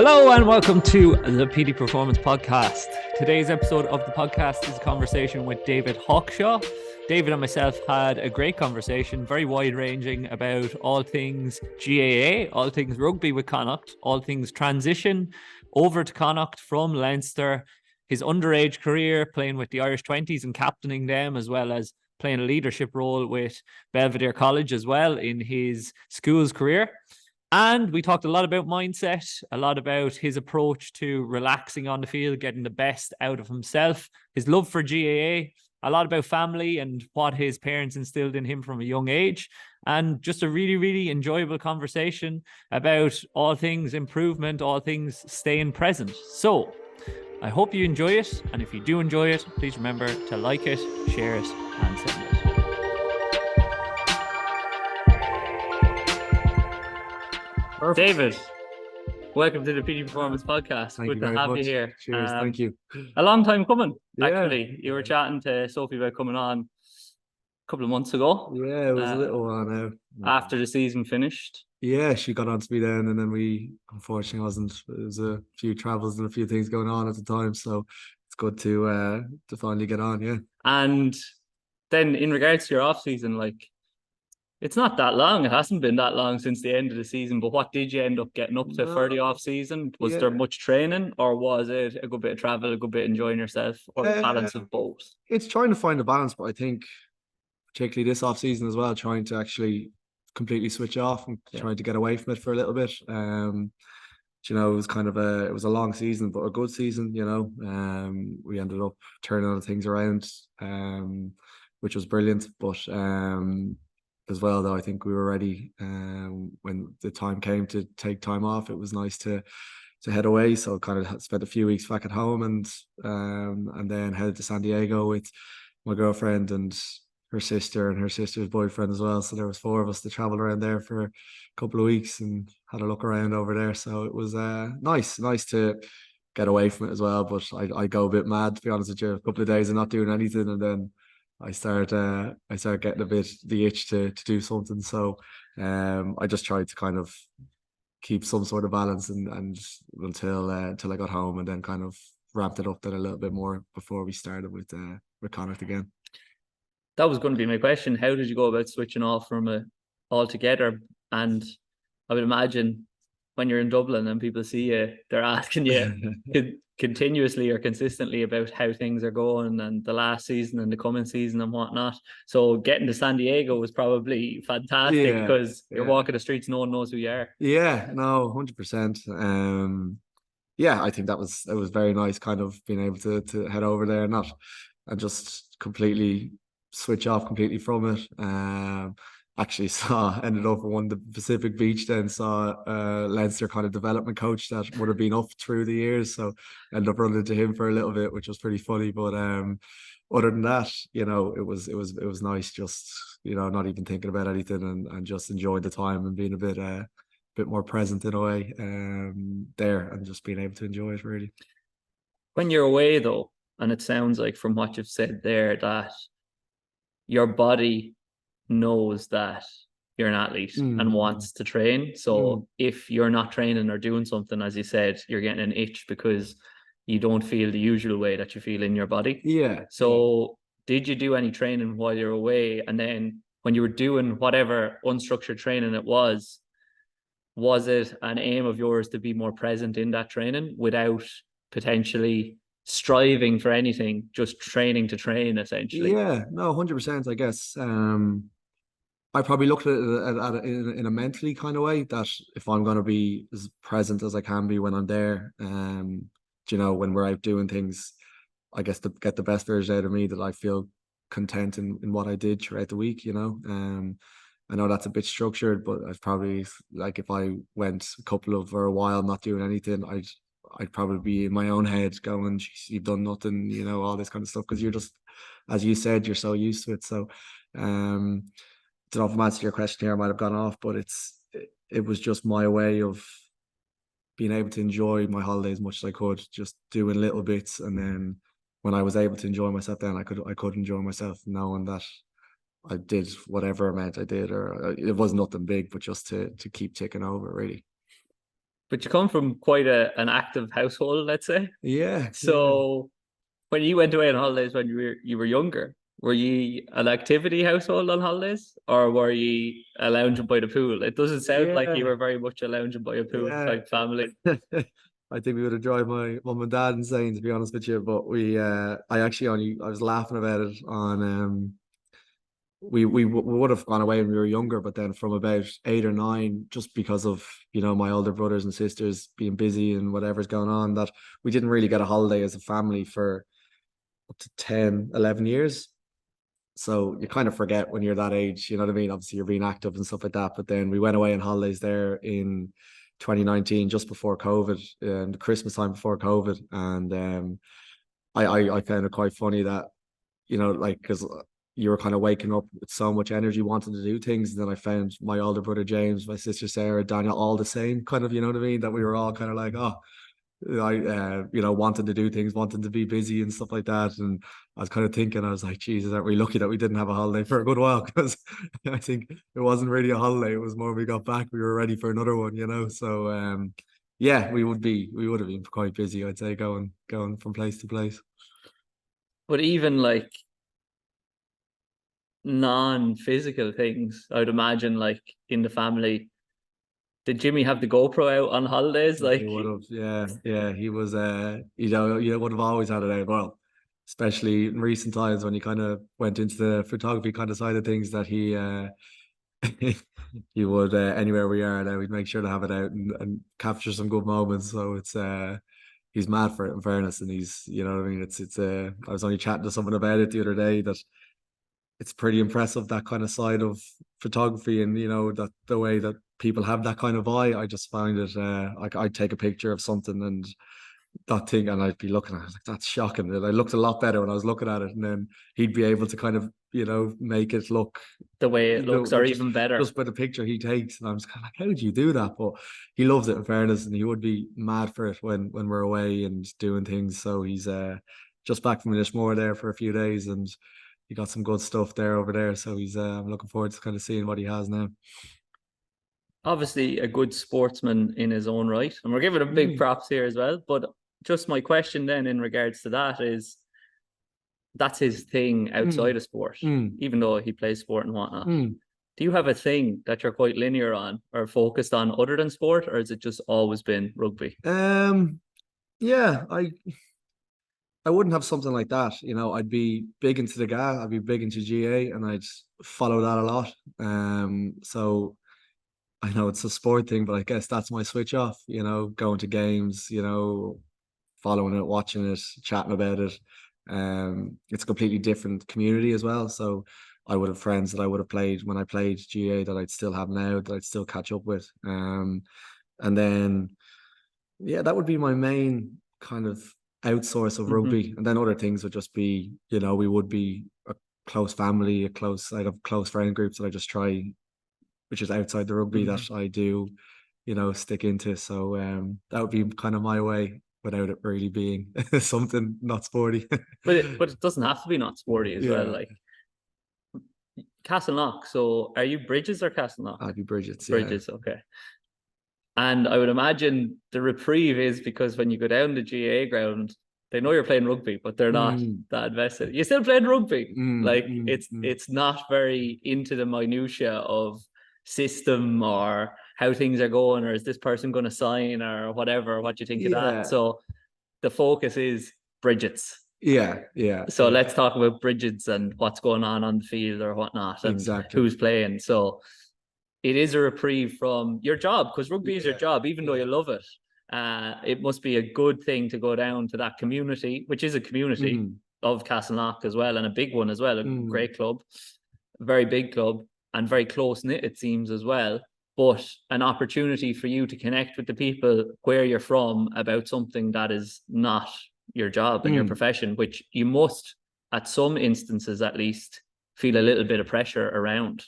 Hello and welcome to the Petey Performance Podcast. Today's episode of the podcast is a conversation with David Hawkshaw. David and myself had a great conversation, very wide-ranging, about all things GAA, all things rugby with Connacht, all things transition over to Connacht from Leinster, his underage career playing with the Irish 20s and captaining them, as well as playing a leadership role with Belvedere College as well in his school's career. And we talked a lot about mindset, a lot about his approach to relaxing on the field, getting the best out of himself, his love for GAA, a lot about family and what his parents instilled in him from a young age, and just a really, really enjoyable conversation about all things improvement, all things staying present. So I hope you enjoy it. And if you do enjoy it, please remember to like it, share it, and send it. Perfect. David, welcome to the Petey Performance Podcast. Thank Good to have you here. Cheers, thank you. A long time coming, actually. You were chatting to Sophie about coming on a couple of months ago. Yeah, it was a little while now. After the season finished. Yeah, she got on to me then, and then we unfortunately wasn't. There was a few travels and a few things going on at the time, so it's good to finally get on, yeah. And then in regards to your off season, like, it's not that long. It hasn't been that long since the end of the season. But what did you end up getting up to for the off season? Was there much training, or was it a good bit of travel, a good bit of enjoying yourself, or a balance of both? It's trying to find a balance, but I think particularly this off season as well, trying to actually completely switch off and trying to get away from it for a little bit. You know, it was kind of it was a long season, but a good season. You know, we ended up turning other things around, which was brilliant. But as well, though, I think we were ready when the time came to take time off. It was nice to head away, so kind of spent a few weeks back at home, and then headed to San Diego with my girlfriend and her sister and her sister's boyfriend as well. So there was 4 of us to travel around there for a couple of weeks and had a look around over there. So it was nice to get away from it as well. But I go a bit mad, to be honest with you. A couple of days of not doing anything, and then I start getting a bit the itch to do something. So I just tried to kind of keep some sort of balance and until I got home, and then kind of ramped it up then a little bit more before we started with Connacht again. That was going to be my question. How did you go about switching off from it altogether? And I would imagine when you're in Dublin and people see you, they're asking you continuously or consistently about how things are going and the last season and the coming season and whatnot. So getting to San Diego was probably fantastic because you're walking the streets, no one knows who you are. Yeah, no, 100%. Yeah, I think it was very nice, kind of being able to head over there and just completely switch off completely from it. Actually ended up on the Pacific Beach, then saw Leinster kind of development coach that would have been up through the years, so ended up running into him for a little bit, which was pretty funny. But other than that, you know, it was nice, just, you know, not even thinking about anything and just enjoying the time and being a bit more present in a way there, and just being able to enjoy it really. When you're away though, and it sounds like from what you've said there that your body knows that you're an athlete and wants to train. So if you're not training or doing something, as you said, you're getting an itch because you don't feel the usual way that you feel in your body. Yeah. So did you do any training while you're away? And then when you were doing whatever unstructured training it was it an aim of yours to be more present in that training without potentially striving for anything, just training to train essentially? Yeah, no, 100%, I guess. I probably looked at it in a mentally kind of way, that if I'm going to be as present as I can be when I'm there, you know, when we're out doing things, I guess to get the best version out of me, that I feel content in what I did throughout the week, you know. I know that's a bit structured, but I'd probably, like, if I went a while not doing anything, I'd probably be in my own head going, geez, you've done nothing, you know, all this kind of stuff, because you're just, as you said, you're so used to it. So I don't know if I'm answering your question here, I might have gone off, but it was just my way of being able to enjoy my holiday as much as I could, just doing little bits, and then when I was able to enjoy myself, then I could enjoy myself, knowing that I did whatever amount I did, or it was nothing big, but just to keep ticking over really. But you come from quite an active household, let's say. Yeah, So when you went away on holidays when you were younger, were you an activity household on holidays, or were you a lounging by the pool? It doesn't sound like you yeah, were very much a lounging by a pool yeah. type family. I think we would have drive my mum and dad insane, to be honest with you. But I was laughing about it on we would have gone away when we were younger, but then from about 8 or 9, just because of my older brothers and sisters being busy and whatever's going on, that we didn't really get a holiday as a family for up to 10, 11 years. So you kind of forget when you're that age, you know what I mean? Obviously, you're being active and stuff like that. But then we went away on holidays there in 2019, just before COVID, and Christmas time before COVID. And I found it quite funny that, like, because you were kind of waking up with so much energy, wanting to do things. And then I found my older brother James, my sister Sarah, Daniel, all the same, kind of, you know what I mean? That we were all kind of like, oh, wanted to do things, wanting to be busy and stuff like that. And I was kind of thinking, I was like, Jesus, aren't we lucky that we didn't have a holiday for a good while? Because I think it wasn't really a holiday. It was more we got back, we were ready for another one. So yeah, we would have been quite busy, I'd say, going from place to place. But even like non-physical things, I would imagine, like in the family, did Jimmy have the GoPro out on holidays? He Like, would have, yeah. He was, you would have always had it out. Well, especially in recent times when he kind of went into the photography kind of side of things, that he would, anywhere we are now, we'd make sure to have it out and capture some good moments. So he's mad for it, in fairness, and he's, you know what I mean. I was only chatting to someone about it the other day, that it's pretty impressive, that kind of side of photography, and that the way that people have that kind of eye. I just find it, like, I'd take a picture of something and that thing, and I'd be looking at it like, that's shocking. And I looked a lot better when I was looking at it, and then he'd be able to kind of make it look the way it looks, or just even better. by the picture he takes. And I'm just kind of like, how do you do that? But he loves it, in fairness, and he would be mad for it when we're away and doing things. So he's just back from Inishmore there for a few days, and he got some good stuff there over there. So he's I'm looking forward to kind of seeing what he has now. Obviously a good sportsman in his own right, and we're giving him big props here as well. But just my question then in regards to that is, that's his thing outside of sport, even though he plays sport and whatnot. Do you have a thing that you're quite linear on or focused on other than sport, or has it just always been rugby? Yeah, I wouldn't have something like that. I'd be big into the GAA, I'd be big into GAA, and I'd follow that a lot. So I know it's a sport thing, but I guess that's my switch off, going to games, following it, watching it, chatting about it. It's a completely different community as well. So I would have friends that I would have played when I played GA that I'd still have now, that I'd still catch up with. And then, yeah, that would be my main kind of outsource of rugby. And then other things would just be, we would be a close family, I'd have close friend groups that I just try, which is outside the rugby, that I do, stick into. So that would be kind of my way, without it really being something not sporty. but it doesn't have to be not sporty as well. Like Castleknock. So are you Bridges or Castleknock? I'd be Bridges. Bridges, okay. And I would imagine the reprieve is because when you go down the GA ground, they know you're playing rugby, but they're not that invested. You're still playing rugby. It's not very into the minutia of system or how things are going, or is this person going to sign, or whatever, what you think of that. So the focus is Bridget's. Yeah. So let's talk about Bridget's and what's going on the field or whatnot, and who's playing. So it is a reprieve from your job, because rugby is your job, even though you love it. It must be a good thing to go down to that community, which is a community of Castleknock as well, and a big one as well, a great club, a very big club, and very close-knit, it seems, as well. But an opportunity for you to connect with the people where you're from about something that is not your job and your profession, which you must, at some instances at least, feel a little bit of pressure around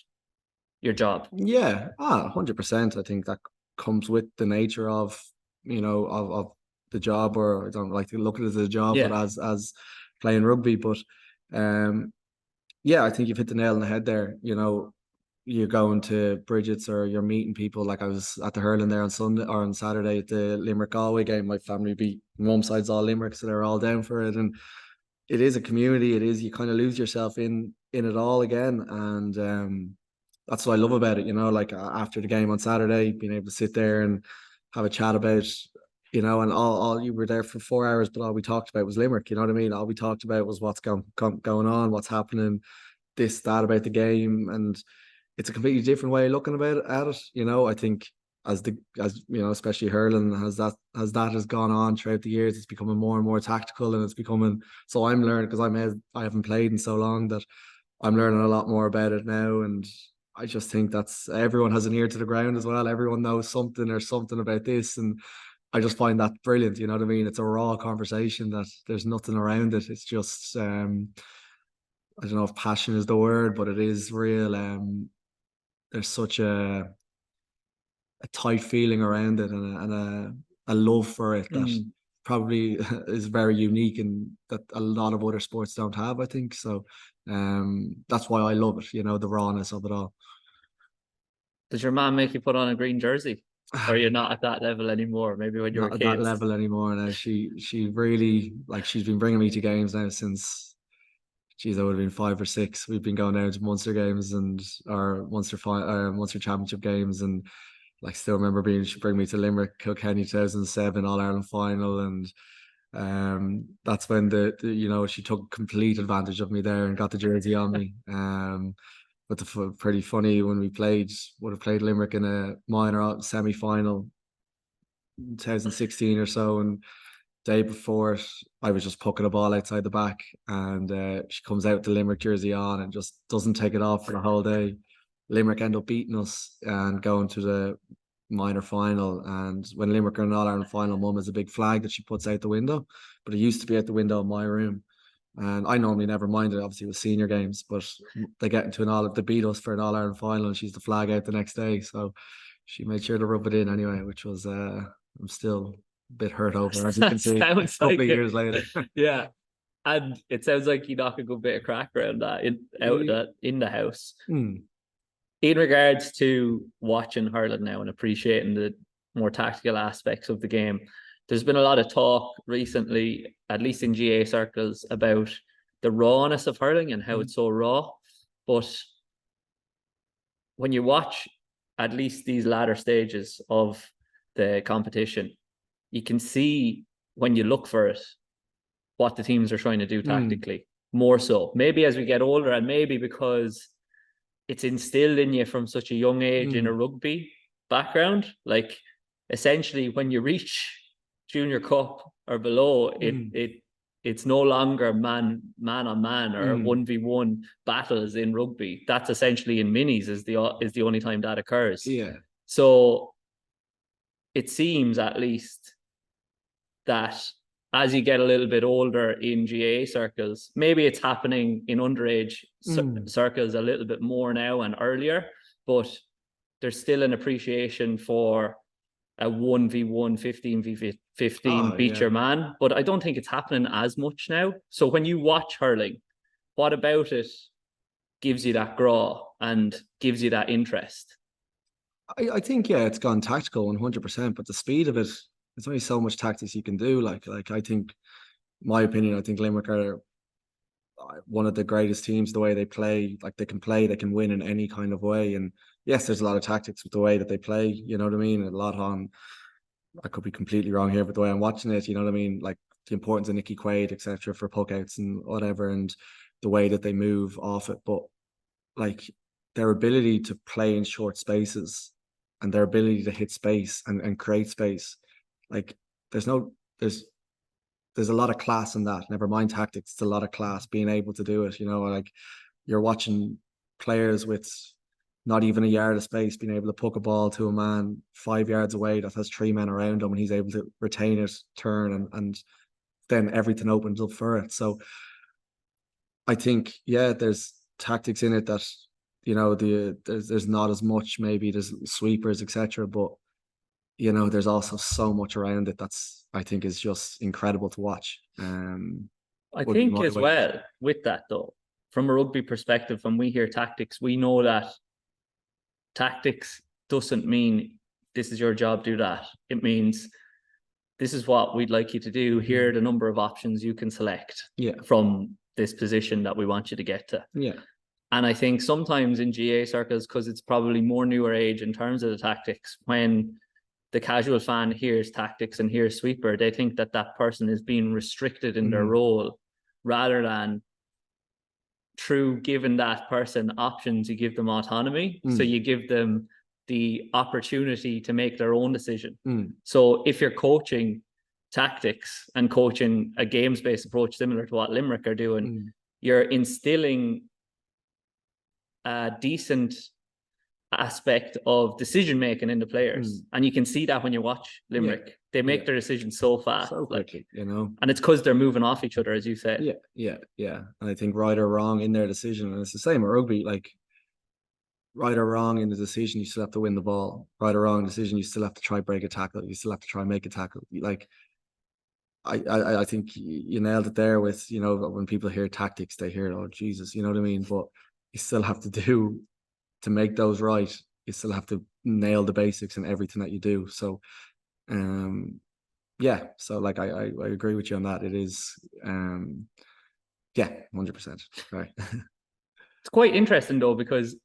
your job. 100%. I think that comes with the nature of of the job, or I don't like to look at it as a job, but as playing rugby. But I think you've hit the nail on the head there. you're going to Bridget's or you're meeting people. Like I was at the hurling there on Sunday or on Saturday at the Limerick Galway game. My family beat mum side's all Limerick, so they're all down for it. And it is a community. It is, you kind of lose yourself in it all again. And that's what I love about it, like after the game on Saturday, being able to sit there and have a chat about, and all you were there for 4 hours, but all we talked about was Limerick, you know what I mean? All we talked about was what's going on, what's happening, this, that about the game. And it's a completely different way of looking at it. I think as especially hurling has gone on throughout the years, it's becoming more and more tactical, and it's becoming, so I'm learning, because I haven't played in so long, that I'm learning a lot more about it now. And I just think that's, everyone has an ear to the ground as well. Everyone knows something about this. And I just find that brilliant. You know what I mean? It's a raw conversation that there's nothing around it. It's just, I don't know if passion is the word, but it is real. There's such a tight feeling around it, and a love for it that probably is very unique, and that a lot of other sports don't have, I think. So that's why I love it, the rawness of it all. Does your mom make you put on a green jersey? Or you're not at that level anymore? Maybe when you were Not at kids. that level anymore now. She really, like, she's been bringing me to games now since, geez, I would have been 5 or 6. We've been going down to Munster games and our Munster Championship games, and like still remember she bring me to Limerick Kilkenny 2007 All Ireland final, and that's when she took complete advantage of me there and got the jersey on me. But pretty funny, when we would have played Limerick in a minor semi-final 2016 or so, and day before it, I was just pucking a ball outside the back, and she comes out with the Limerick jersey on and just doesn't take it off for the whole day. Limerick end up beating us and going to the minor final. And when Limerick are in All Ireland final, mum has a big flag that she puts out the window, but it used to be out the window in my room. And I normally never minded, obviously, with senior games, but they get into they beat us for an All Ireland final, and she's the flag out the next day. So she made sure to rub it in anyway, which was, I'm still a bit hurt over, as you can see, a couple of years later. Yeah. And it sounds like you knock a good bit of crack around that in the house. In regards to watching hurling now and appreciating the more tactical aspects of the game, there's been a lot of talk recently, at least in GAA circles, about the rawness of hurling and how it's so raw. But when you watch at least these latter stages of the competition, you can see, when you look for it, what the teams are trying to do tactically, more so. Maybe as we get older, and maybe because it's instilled in you from such a young age in a rugby background. Like, essentially, when you reach junior cup or below, it's no longer man on man or 1v1 battles in rugby. That's essentially in minis is the only time that occurs. Yeah. So it seems, at least, that as you get a little bit older in GAA circles, maybe it's happening in underage circles a little bit more now and earlier, but there's still an appreciation for a 1v1, 15v15 beat your man. But I don't think it's happening as much now. So when you watch hurling, what about it gives you that draw and gives you that interest? I think, yeah, it's gone tactical 100%, but the speed of it, there's only so much tactics you can do. Like I think, my opinion, I think Limerick are one of the greatest teams. The way they play, like they can win in any kind of way. And yes, there's a lot of tactics with the way that they play. You know what I mean? A lot on, I could be completely wrong here, but the way I'm watching it, you know what I mean? Like the importance of Nicky Quaid, etc., for puck outs and whatever, and the way that they move off it. But like their ability to play in short spaces and their ability to hit space and create space. Like there's a lot of class in that. Never mind tactics, it's a lot of class being able to do it. Like you're watching players with not even a yard of space being able to puck a ball to a man 5 yards away that has 3 men around him, and he's able to retain it, turn, and then everything opens up for it. So I think, yeah, there's tactics in it that, there's not as much, maybe there's sweepers, etc., but there's also so much around it that's, I think, is just incredible to watch. I think as well with that, though, from a rugby perspective, when we hear tactics, we know that tactics doesn't mean this is your job, do that. It means this is what we'd like you to do. Here are the number of options you can select from this position that we want you to get to. Yeah. And I think sometimes in GA circles, because it's probably more newer age in terms of the tactics, when the casual fan hears tactics and hears sweeper, they think that that person is being restricted in their role, rather than through giving that person options, you give them autonomy. So you give them the opportunity to make their own decision. So if you're coaching tactics and coaching a games-based approach similar to what Limerick are doing, you're instilling a decent aspect of decision making in the players, and you can see that when you watch Limerick. They make their decisions so fast, so quickly, you know, and it's because they're moving off each other, as you said. Yeah. And I think right or wrong in their decision, and it's the same at rugby. Like, right or wrong in the decision, you still have to win the ball. Right or wrong decision, you still have to try break a tackle. You still have to try make a tackle. Like, I think you nailed it there with, you know, when people hear tactics, they hear, oh Jesus, you know what I mean? But you still have to make those right. You still have to nail the basics in everything that you do. So, yeah. So like, I agree with you on that. It is, 100%. Right. It's quite interesting though, because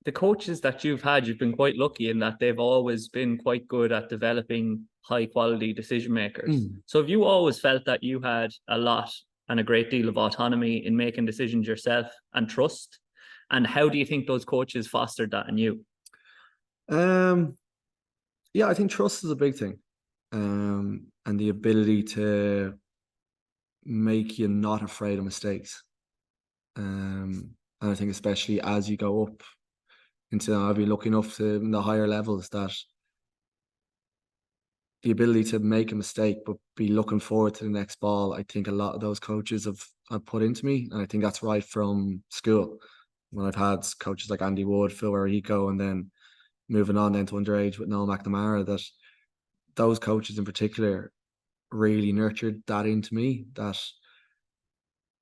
the coaches that you've had, you've been quite lucky in that they've always been quite good at developing high quality decision makers. So have you always felt that you had a lot and a great deal of autonomy in making decisions yourself and trust? And how do you think those coaches fostered that in you? Yeah, I think trust is a big thing. And the ability to make you not afraid of mistakes. And I think especially as you go up into, I'll be looking up to the higher levels, that the ability to make a mistake but be looking forward to the next ball, I think a lot of those coaches have put into me, and I think that's right from school. When I've had coaches like Andy Wood, Phil Rico, and then moving on then to underage with Noel McNamara, that those coaches in particular really nurtured that into me, that,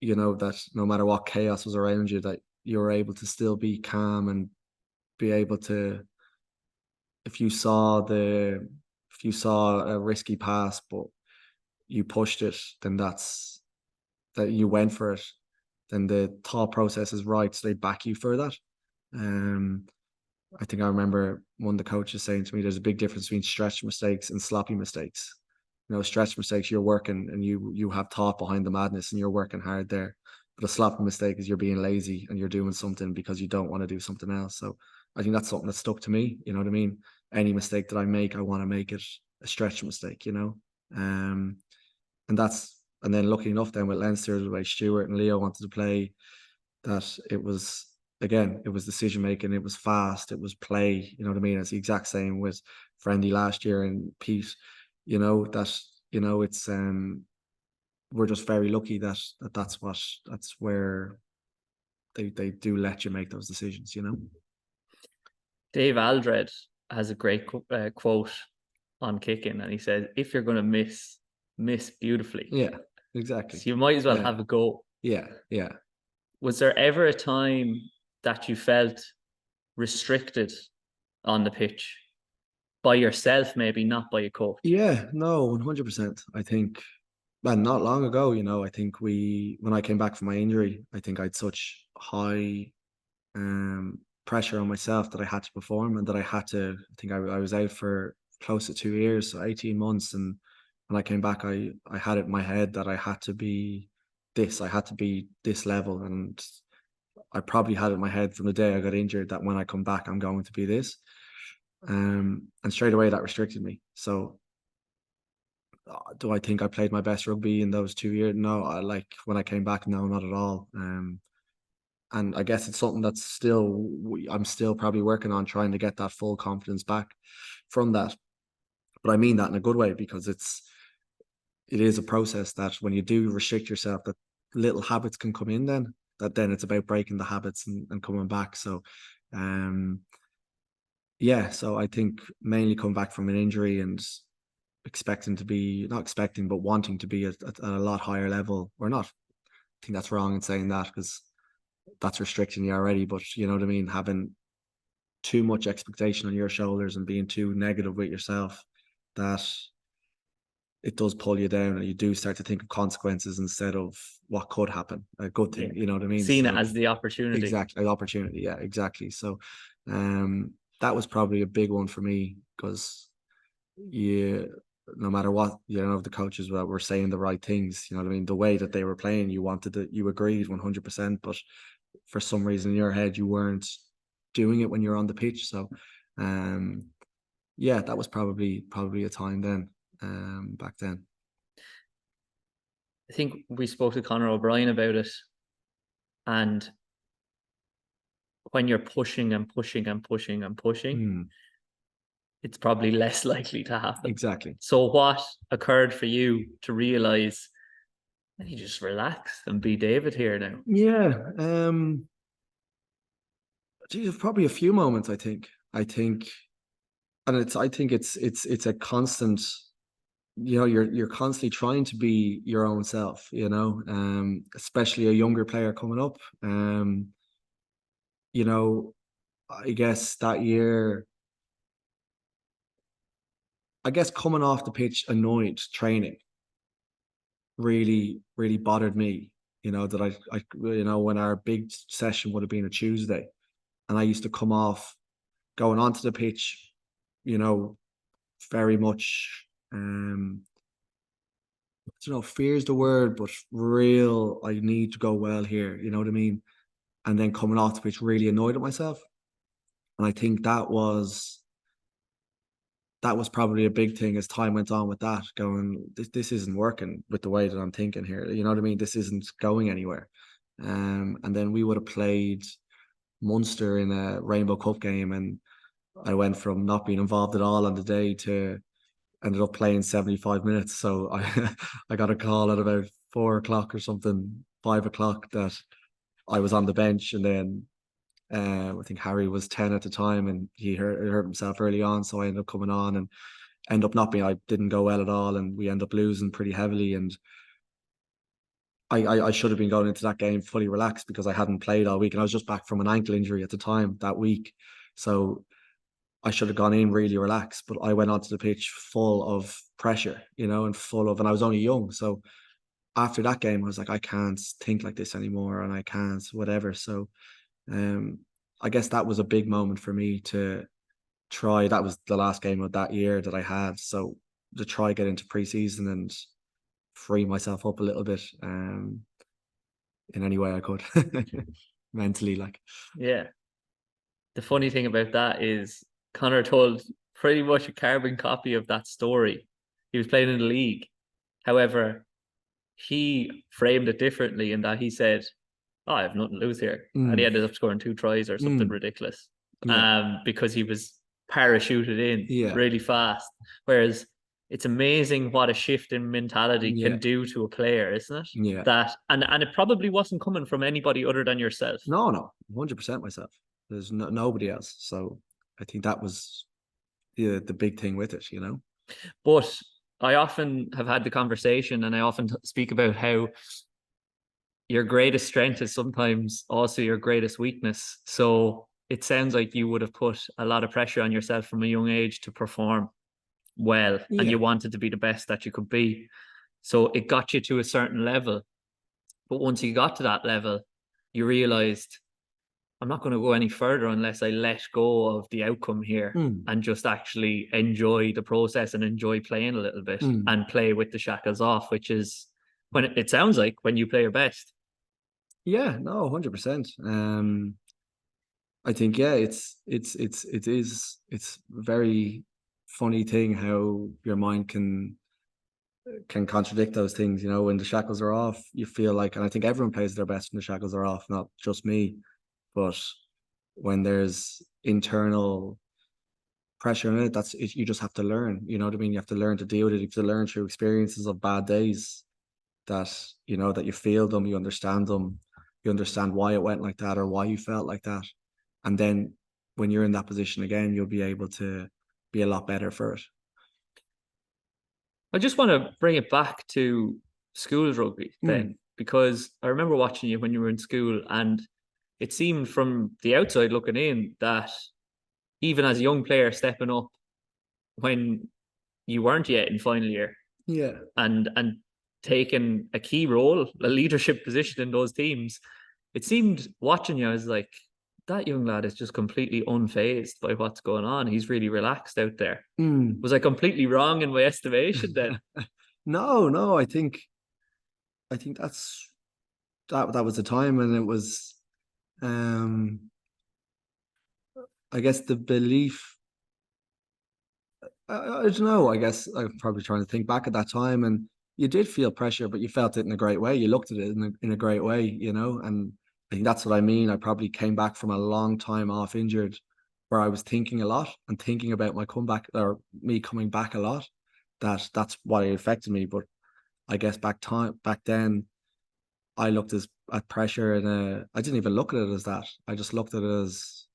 you know, that no matter what chaos was around you, that you were able to still be calm and be able to, if you saw a risky pass but you pushed it, then that you went for it, then the thought process is right, so they back you for that. I think I remember one of the coaches saying to me, there's a big difference between stretch mistakes and sloppy mistakes. You know, stretch mistakes, you're working and you have thought behind the madness and you're working hard there. But a sloppy mistake is you're being lazy and you're doing something because you don't want to do something else. So I think that's something that stuck to me. You know what I mean? Any mistake that I make, I want to make it a stretch mistake, you know? And then lucky enough then with Leinster, the way Stuart and Leo wanted to play, that it was, again, it was decision making, it was fast, it was play, you know what I mean? It's the exact same with Friendly last year and Pete, you know, that, you know, it's we're just very lucky that's where they do let you make those decisions, you know. Dave Aldred has a great quote on kicking, and he says, if you're going to miss beautifully. Yeah, exactly. So you might as well have a go. Yeah. Was there ever a time that you felt restricted on the pitch by yourself, maybe not by a coach? Yeah, no, 100%. I think, man, not long ago, you know, I think when I came back from my injury, I think I had such high pressure on myself that I had to perform, and that I think I was out for close to 2 years, so 18 months. And when I came back, I had it in my head that I had to be this level. And I probably had it in my head from the day I got injured that when I come back, I'm going to be this. And straight away that restricted me. So do I think I played my best rugby in those 2 years? No, when I came back, no, not at all. And I guess it's something that's I'm still probably working on, trying to get that full confidence back from that. But I mean that in a good way, because it is a process that when you do restrict yourself, that little habits can come in then it's about breaking the habits and coming back. So, so I think mainly come back from an injury and wanting to be at a lot higher level, or not. I think that's wrong in saying that, because that's restricting you already, but you know what I mean, having too much expectation on your shoulders and being too negative with yourself, that it does pull you down, and you do start to think of consequences instead of what could happen, a good thing. You know what I mean? Seeing it So as the opportunity. exactly, opportunity. Yeah, exactly. So that was probably a big one for me, because no matter what, the coaches were saying the right things. You know what I mean? The way that they were playing, you agreed 100%, but for some reason in your head you weren't doing it when you're on the pitch. So yeah, that was probably a time then, back then. I think we spoke to Conor O'Brien about it, and when you're pushing and pushing and pushing and pushing, it's probably less likely to happen. Exactly. So what occurred for you to realize, you just relax and be David here now? Yeah. Geez, probably a few moments, I think. And I think it's a constant, you're constantly trying to be your own self, especially a younger player coming up. I guess that year, coming off the pitch annoyed training really, really bothered me. That I when our big session would have been a Tuesday, and I used to come off going onto the pitch, very much, I don't know, fear's the word, but real, I need to go well here, you know what I mean? And then coming off the pitch really annoyed at myself. And I think that was probably a big thing as time went on with that, going, this isn't working with the way that I'm thinking here. You know what I mean? This isn't going anywhere. And then we would have played Munster in a Rainbow Cup game, and I went from not being involved at all on the day to ended up playing 75 minutes. So I got a call at about 4 o'clock or something, 5 o'clock, that I was on the bench. And then I think Harry was 10 at the time, and he hurt himself early on. So I ended up coming on and I didn't go well at all, and we ended up losing pretty heavily. And I should have been going into that game fully relaxed, because I hadn't played all week, and I was just back from an ankle injury at the time that week. So I should have gone in really relaxed, but I went onto the pitch full of pressure, and and I was only young. So after that game, I was like, I can't think like this anymore, and I can't whatever. So I guess that was a big moment for me to try. That was the last game of that year that I had. So to try get into preseason and free myself up a little bit, in any way I could, mentally, like. Yeah. The funny thing about that is Conor told pretty much a carbon copy of that story. He was playing in the league. However, he framed it differently in that he said, "Oh, I have nothing to lose here." And he ended up scoring 2 tries or something ridiculous. Because he was parachuted in really fast. Whereas it's amazing what a shift in mentality can do to a player, isn't it? Yeah. That and it probably wasn't coming from anybody other than yourself. No, 100% myself. There's nobody else. So I think that was the big thing with it, But I often have had the conversation, and I often speak about how your greatest strength is sometimes also your greatest weakness. So it sounds like you would have put a lot of pressure on yourself from a young age to perform well, and you wanted to be the best that you could be. So it got you to a certain level. But once you got to that level, you realized, I'm not going to go any further unless I let go of the outcome here and just actually enjoy the process and enjoy playing a little bit and play with the shackles off, which is when it sounds like when you play your best. Yeah, no, 100%. I think, yeah, it's very funny thing how your mind can contradict those things. When the shackles are off, you feel like, and I think everyone plays their best when the shackles are off, not just me. But when there's internal pressure in it, you just have to learn. You know what I mean? You have to learn to deal with it. You have to learn through experiences of bad days, that that you feel them, you understand them, you understand why it went like that or why you felt like that. And then when you're in that position again, you'll be able to be a lot better for it. I just want to bring it back to school rugby then, because I remember watching you when you were in school, and it seemed from the outside looking in that even as a young player stepping up when you weren't yet in final year, and taking a key role, a leadership position in those teams, it seemed watching you, I was like, that young lad is just completely unfazed by what's going on. He's really relaxed out there. Was I completely wrong in my estimation then? No, I think that's that was the time, and it was I guess the belief, I don't know, I guess I'm probably trying to think back at that time, and you did feel pressure, but you felt it in a great way. You looked at it in a great way, and I think that's what I mean. I probably came back from a long time off injured, where I was thinking a lot and thinking about my comeback, or me coming back a lot. That's why it affected me. But I guess back then, I looked at pressure, and I didn't even look at it as that. I just looked at it as,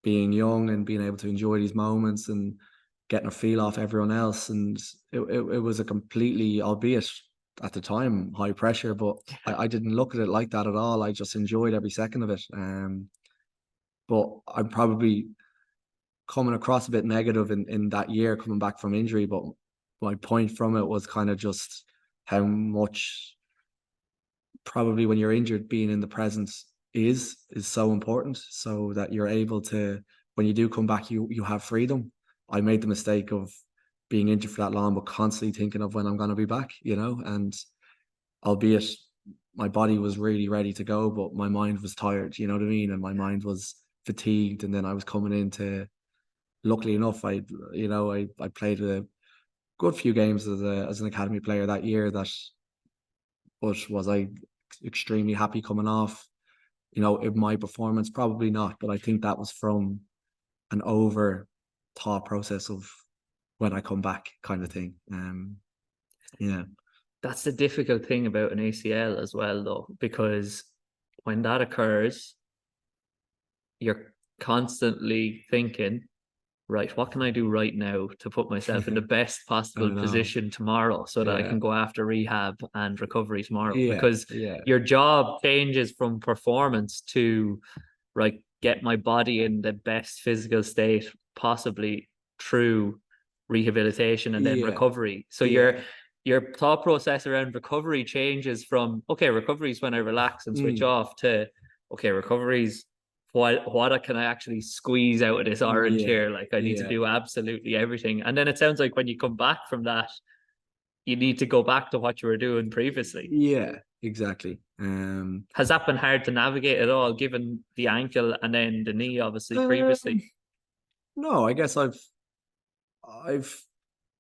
being young and being able to enjoy these moments and getting a feel off everyone else. And it was a completely, albeit at the time, high pressure, but I didn't look at it like that at all. I just enjoyed every second of it. But I'm probably coming across a bit negative in that year coming back from injury. But my point from it was kind of just how much, probably when you're injured, being in the present is so important, so that you're able to, when you do come back, you have freedom. I made the mistake of being injured for that long, but constantly thinking of when I'm going to be back, and albeit my body was really ready to go, but my mind was tired, you know what I mean? And my mind was fatigued. And then I was coming into, luckily enough, I played a good few games as an academy player that year. But was I extremely happy coming off, in my performance? Probably not, but I think that was from an over thought process of when I come back kind of thing. That's the difficult thing about an ACL as well, though, because when that occurs, you're constantly thinking, right, what can I do right now to put myself in the best possible position tomorrow, so that I can go after rehab and recovery tomorrow? Because your job changes from performance to, right, get my body in the best physical state possibly through rehabilitation and then recovery. So your thought process around recovery changes from, okay, recovery is when I relax and switch off, to, okay, recovery is what can I actually squeeze out of this orange here? Like, I need to do absolutely everything. And then it sounds like when you come back from that, you need to go back to what you were doing previously. Yeah, exactly. Has that been hard to navigate at all, given the ankle and then the knee, obviously, previously? No, I guess I've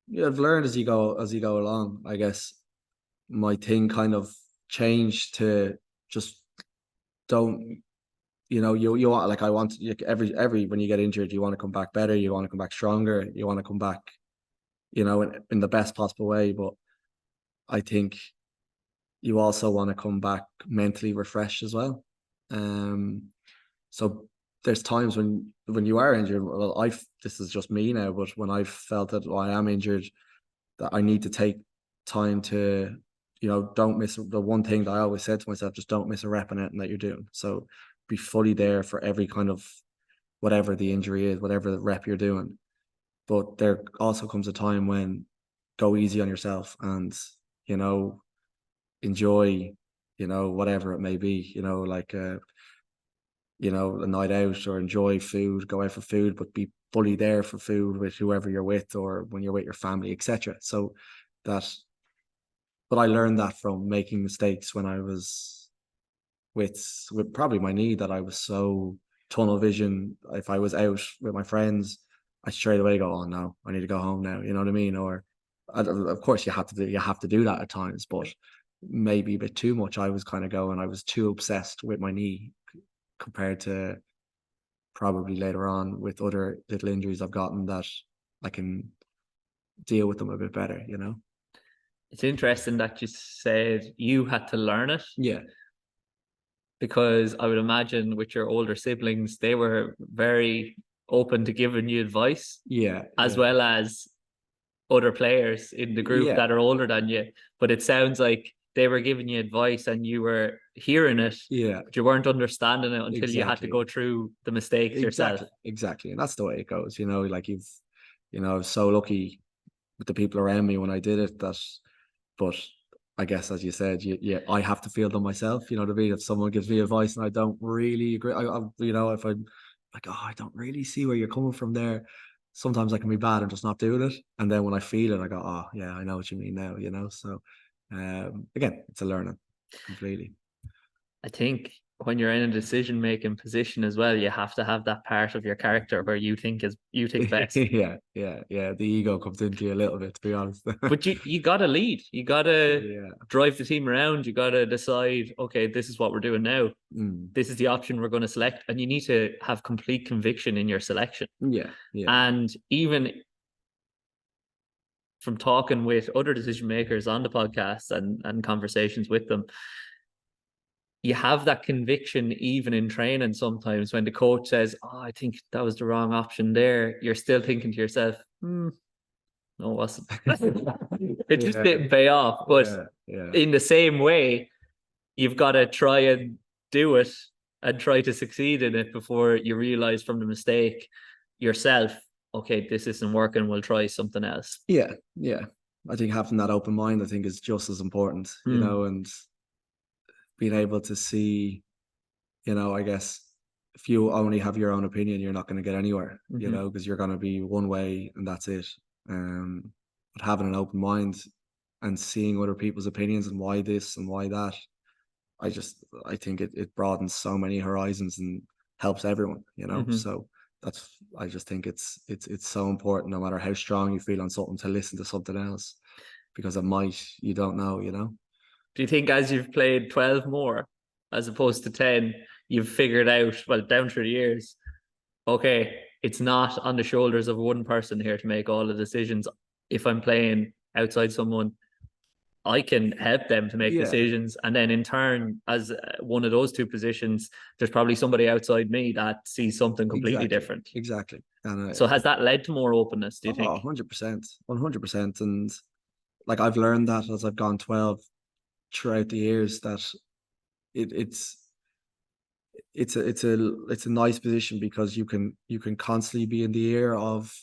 learned as you go along. I guess my thing kind of changed to just don't, you want, like, I want every when you get injured, you want to come back better, you want to come back stronger, you want to come back, in the best possible way. But I think you also want to come back mentally refreshed as well. So there's times when you are injured, well, this is just me now, but when I felt that I am injured, that I need to take time to, don't miss the one thing that I always said to myself: just don't miss a rep in anything that you're doing. So be fully there for every kind of, whatever the injury is, whatever the rep you're doing. But there also comes a time when go easy on yourself and, enjoy, whatever it may be, like a night out, or enjoy food, go out for food, but be fully there for food with whoever you're with, or when you're with your family, etc. So but I learned that from making mistakes when I was with probably my knee, that I was so tunnel vision. If I was out with my friends, I straight away go, oh no, I need to go home now. You know what I mean? Or of course you have to do that at times, but maybe a bit too much. I was kind of going, I was too obsessed with my knee compared to probably later on with other little injuries I've gotten, that I can deal with them a bit better, It's interesting that you said you had to learn it. Yeah. Because I would imagine with your older siblings, they were very open to giving you advice. Yeah. As well as other players in the group that are older than you. But it sounds like they were giving you advice and you were hearing it, Yeah, but you weren't understanding it until you had to exactly. go through the mistakes yourself. Exactly. And that's the way it goes, like I was so lucky with the people around me when I did it but I guess, as you said, I have to feel them myself. You know what I mean? If someone gives me advice and I don't really agree, if I'm like, oh, I don't really see where you're coming from there. Sometimes I can be bad and just not doing it. And then when I feel it, I go, oh, yeah, I know what you mean now. So, again, it's a learning completely. I think when you're in a decision-making position as well, you have to have that part of your character where you think best. Yeah. The ego comes into you a little bit, to be honest. But you gotta lead. You gotta Yeah. drive the team around. You gotta decide, okay, this is what we're doing now. This is the option we're going to select. And you need to have complete conviction in your selection. Yeah. And even from talking with other decision makers on the podcast and conversations with them, you have that conviction even in training. Sometimes when the coach says, oh, I think that was the wrong option there, you're still thinking to yourself, no, it wasn't. It just didn't pay off. But in the same way, you've got to try and do it and try to succeed in it before you realize from the mistake yourself, okay, this isn't working, we'll try something else. Yeah. I think having that open mind, I think, is just as important, and being able to see, I guess if you only have your own opinion, you're not going to get anywhere, because you're going to be one way and that's it. But having an open mind and seeing other people's opinions and why this and why that, I think it broadens so many horizons and helps everyone, So I just think it's so important, no matter how strong you feel on something, to listen to something else, because you don't know. Do you think as you've played 12 more as opposed to 10, you've figured out, well, down through the years, okay, it's not on the shoulders of one person here to make all the decisions. If I'm playing outside someone, I can help them to make decisions. And then in turn, as one of those two positions, there's probably somebody outside me that sees something completely different. Exactly. And so has that led to more openness, do you think? 100%. 100%. And like, I've learned that as I've gone 12 throughout the years, that it's a nice position, because you can constantly be in the ear of,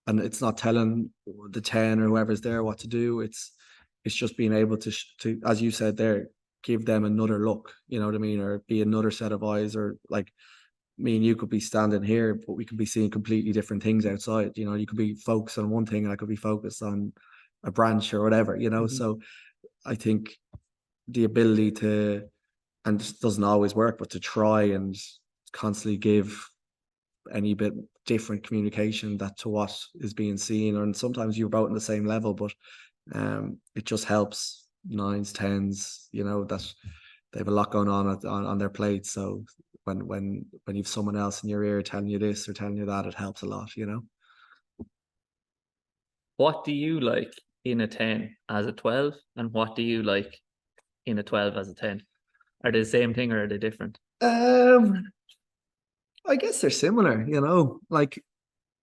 and it's not telling the 10 or whoever's there what to do. It's just being able to as you said there, give them another look, you know what I mean, or be another set of eyes, or like me and you could be standing here, but we could be seeing completely different things outside. You could be focused on one thing and I could be focused on a branch or whatever, So I think the ability to, and this doesn't always work, but to try and constantly give any bit different communication that to what is being seen. And sometimes you're both on the same level, but it just helps nines, tens, that they have a lot going on their plate. So when you've someone else in your ear telling you this or telling you that, it helps a lot, What do you like in a 10 as a 12, and what do you like in a 12 as a 10? Are they the same thing or are they different? I guess they're similar, like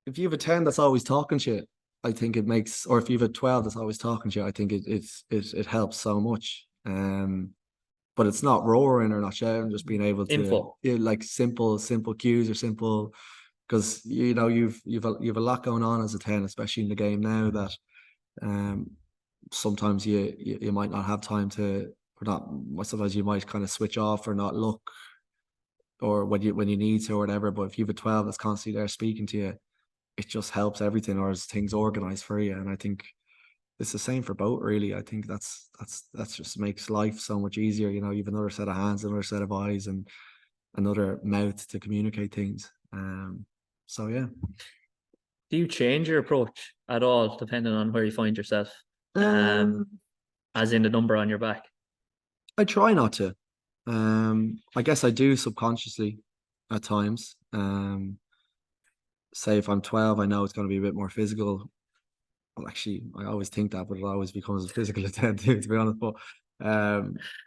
if you have a 10 that's always talking shit, I think it makes, or if you have a 12 that's always talking shit, I think it helps so much. But it's not roaring or not shouting, just being able to like simple cues, or simple, because you've a lot going on as a 10, especially in the game now, that sometimes you might not have time to, or not, sometimes you might kind of switch off or not look, or when you need to or whatever. But if you have a 12 that's constantly there speaking to you, it just helps everything, or as things organized for you. And I think it's the same for both, really. I think that's just makes life so much easier. You have another set of hands, another set of eyes, and another mouth to communicate things. So yeah. Do you change your approach at all depending on where you find yourself? As in the number on your back? I try not to. I guess I do subconsciously at times. Say if I'm 12, I know it's going to be a bit more physical. Well, actually, I always think that, but it always becomes a physical at 10 too, to be honest. But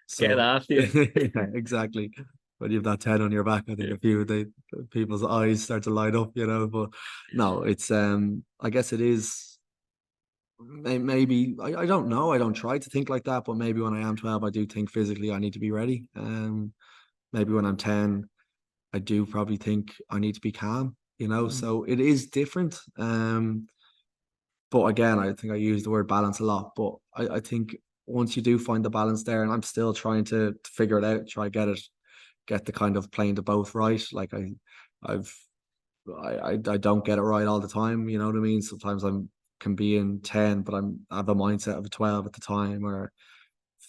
so get after you. yeah, exactly. When you have that 10 on your back, I think a few of people's eyes start to light up, But no, it's I guess it is maybe I don't know. I don't try to think like that, but maybe when I am 12, I do think physically I need to be ready. Maybe when I'm 10, I do probably think I need to be calm, so it is different. But again, I think I use the word balance a lot, but I think once you do find the balance there, and I'm still trying to figure it out, try get the kind of playing to both right. Like I've I don't get it right all the time. You know what I mean? Sometimes can be in 10, but I have a mindset of a 12 at the time, or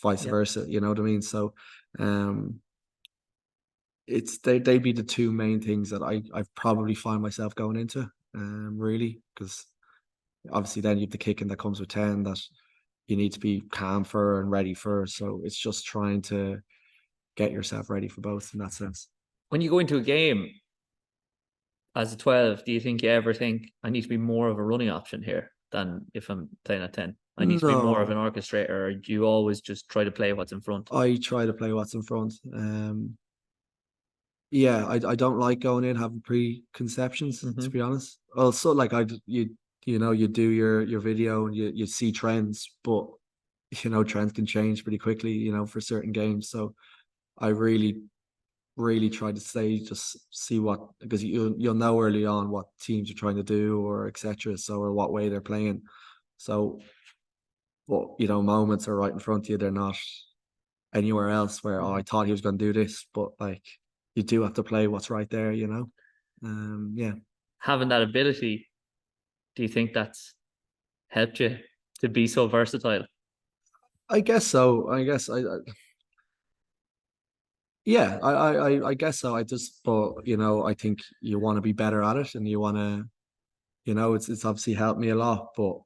vice versa. You know what I mean? So, they'd be the two main things that I probably find myself going into. Really, because obviously then you have the kicking that comes with 10 that you need to be calm for and ready for. So it's just trying to get yourself ready for both in that sense. When you go into a game as a 12, do you think you ever think I need to be more of a running option here than if I'm playing at 10? I need to be more of an orchestrator, or do you always just try to play what's in front? I try to play what's in front. Yeah, I don't like going in having preconceptions, to be honest. Also, like you do your video and you see trends, but trends can change pretty quickly, for certain games. So I really try to just see because you'll know early on what teams are trying to do or etc. So, or what way they're playing. So, but moments are right in front of you. They're not anywhere else where I thought he was going to do this, but like you do have to play what's right there. Yeah. Having that ability, do you think that's helped you to be so versatile? I guess so. I guess yeah, I guess so. But I think you want to be better at it, and you want to, it's obviously helped me a lot, but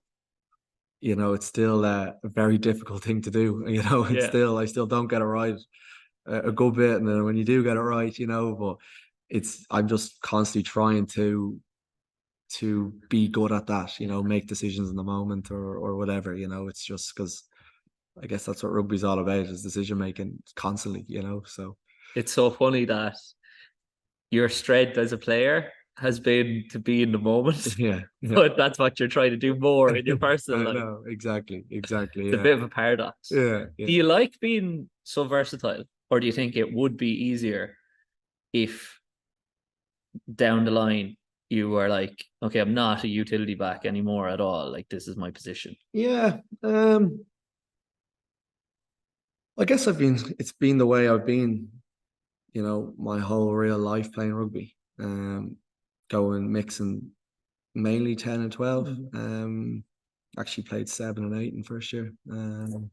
it's still a very difficult thing to do. I still don't get it right a good bit, and then when you do get it right, but I'm just constantly trying to be good at that, make decisions in the moment or whatever. It's just because I guess that's what rugby's all about, is decision making constantly. So it's so funny that your strength as a player has been to be in the moment. Yeah. But that's what you're trying to do more in your personal life. No, exactly. It's a bit of a paradox. Yeah. Do you like being so versatile, or do you think it would be easier if down the line you were like, okay, I'm not a utility back anymore at all, like this is my position? Yeah. I guess it's been the way I've been, my whole real life playing rugby. Going mixing mainly 10 and 12. Actually played 7 and 8 in first year. So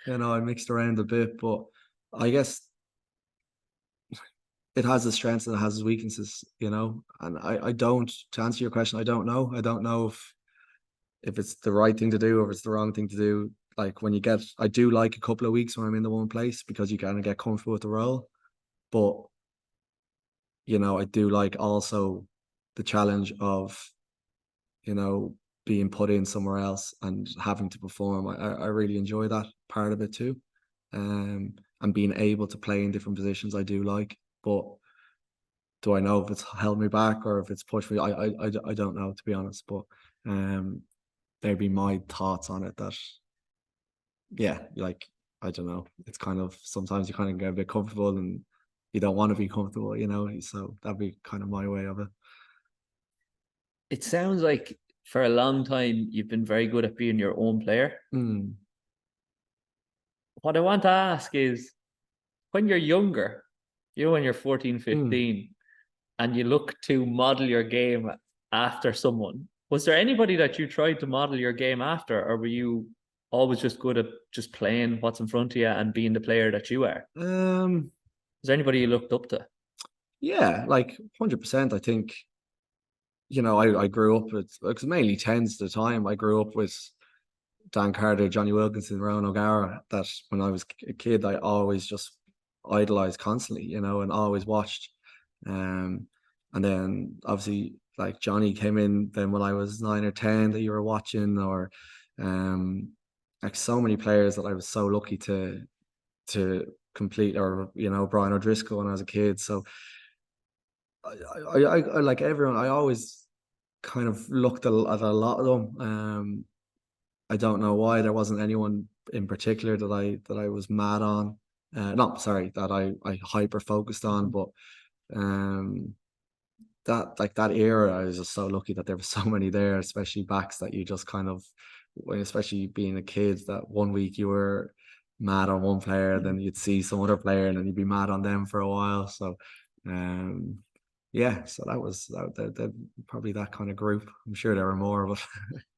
I mixed around a bit, but I guess it has its strengths and it has its weaknesses, and I don't, to answer your question, I don't know. I don't know if it's the right thing to do or if it's the wrong thing to do. Like I do like a couple of weeks when I'm in the one place because you kind of get comfortable with the role. But, I do like also the challenge of, being put in somewhere else and having to perform. I really enjoy that part of it too. And being able to play in different positions, I do like. But do I know if it's held me back or if it's pushed me? I don't know, to be honest. But there'd be my thoughts on it that, yeah, like, I don't know. It's kind of, sometimes you kind of get a bit comfortable and you don't want to be comfortable, so that'd be kind of my way of it. It sounds like for a long time you've been very good at being your own player. What I want to ask is, when you're younger, when you're 14, 15, and you look to model your game after someone, was there anybody that you tried to model your game after, or were you always just good at just playing what's in front of you and being the player that you are? Is there anybody you looked up to? Yeah, like 100%. I think, I grew up with, because mainly 10s at the time, I grew up with Dan Carter, Johnny Wilkinson, Rowan O'Gara, that when I was a kid, I always just idolized constantly, and always watched. And then obviously like Johnny came in then when I was 9 or 10 that you were watching, or like so many players that I was so lucky to complete, or Brian O'Driscoll when I was a kid. So I like everyone, I always kind of looked at a lot of them. I don't know why there wasn't anyone in particular that I was mad on. Not sorry, that I hyper focused on, but um that era, I was just so lucky that there were so many there, especially backs that you just kind of, especially being a kid, that one week you were mad on one player, then you'd see some other player, and then you'd be mad on them for a while. So, yeah, so that was probably that kind of group. I'm sure there were more, but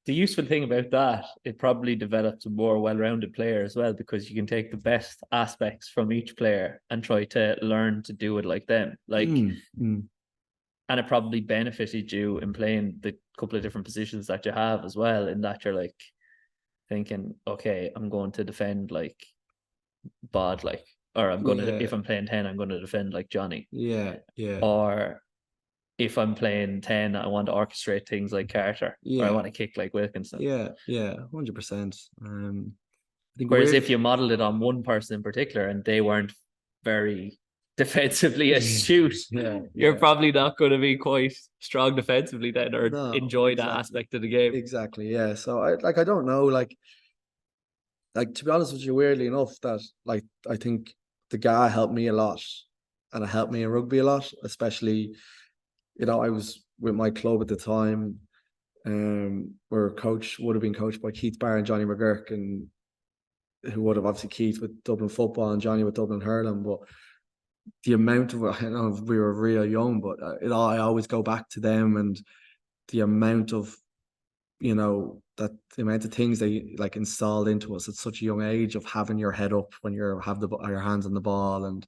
The useful thing about that, it probably develops a more well-rounded player as well, because you can take the best aspects from each player and try to learn to do it like them. And it probably benefited you in playing the couple of different positions that you have as well, in that you're like thinking, okay, I'm going to defend like Bod, like, or I'm gonna, if I'm playing 10, I'm gonna defend like Johnny. Yeah. Or if I'm playing 10, I want to orchestrate things like Carter, or I want to kick like Wilkinson. Yeah, 100%. Whereas if you modeled it on one person in particular and they weren't very defensively astute, you're probably not going to be quite strong defensively then, or enjoy that aspect of the game. Exactly, yeah. So I don't know, like to be honest with you, weirdly enough, that like I think the GAA helped me a lot, and it helped me in rugby a lot, especially, I was with my club at the time, where would have been coached by Keith Barr and Johnny McGurk, and who would have obviously Keith with Dublin football and Johnny with Dublin hurling. But the amount of, I know we were real young, but I always go back to them, and the amount of, that the amount of things they like installed into us at such a young age, of having your head up when you're your hands on the ball, and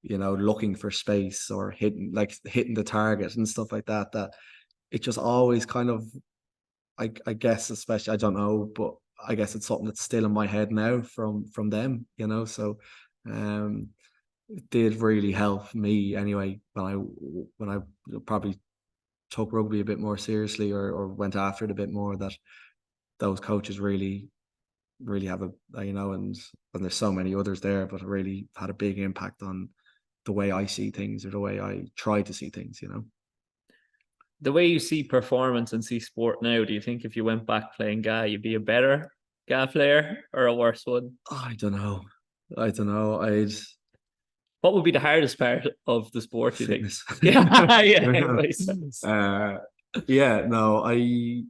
looking for space, or hitting the target and stuff like that. That it just always kind of, I guess, especially, I don't know, but I guess it's something that's still in my head now from them. So it did really help me anyway when I probably took rugby a bit more seriously, or went after it a bit more, that those coaches really have and there's so many others there, but it really had a big impact on the way I see things, or the way I try to see things. The way you see performance and see sport now, do you think if you went back playing GAA, you'd be a better GAA player or a worse one? I don't know. What would be the hardest part of the sport, do you think? Fitness. Yeah. No, I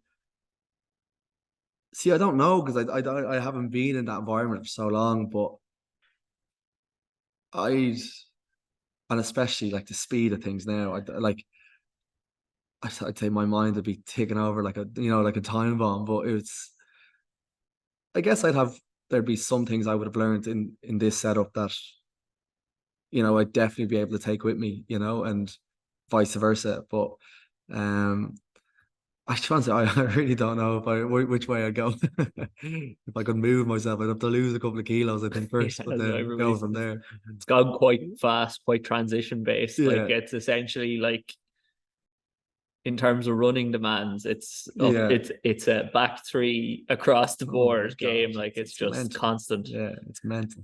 see. I don't know, because I haven't been in that environment for so long, but and especially like the speed of things now, I'd say my mind would be ticking over like a time bomb. But I guess there'd be some things I would have learned in this setup that I'd definitely be able to take with me, and vice versa. But I really don't know which way I'd go. If I could move myself, I'd have to lose a couple of kilos, I think, first, but then go from there. It's gone quite fast, quite transition based. Like, it's essentially like, in terms of running demands, it's a back three across the board game. Like, it's just mental. Constant. Yeah, it's mental.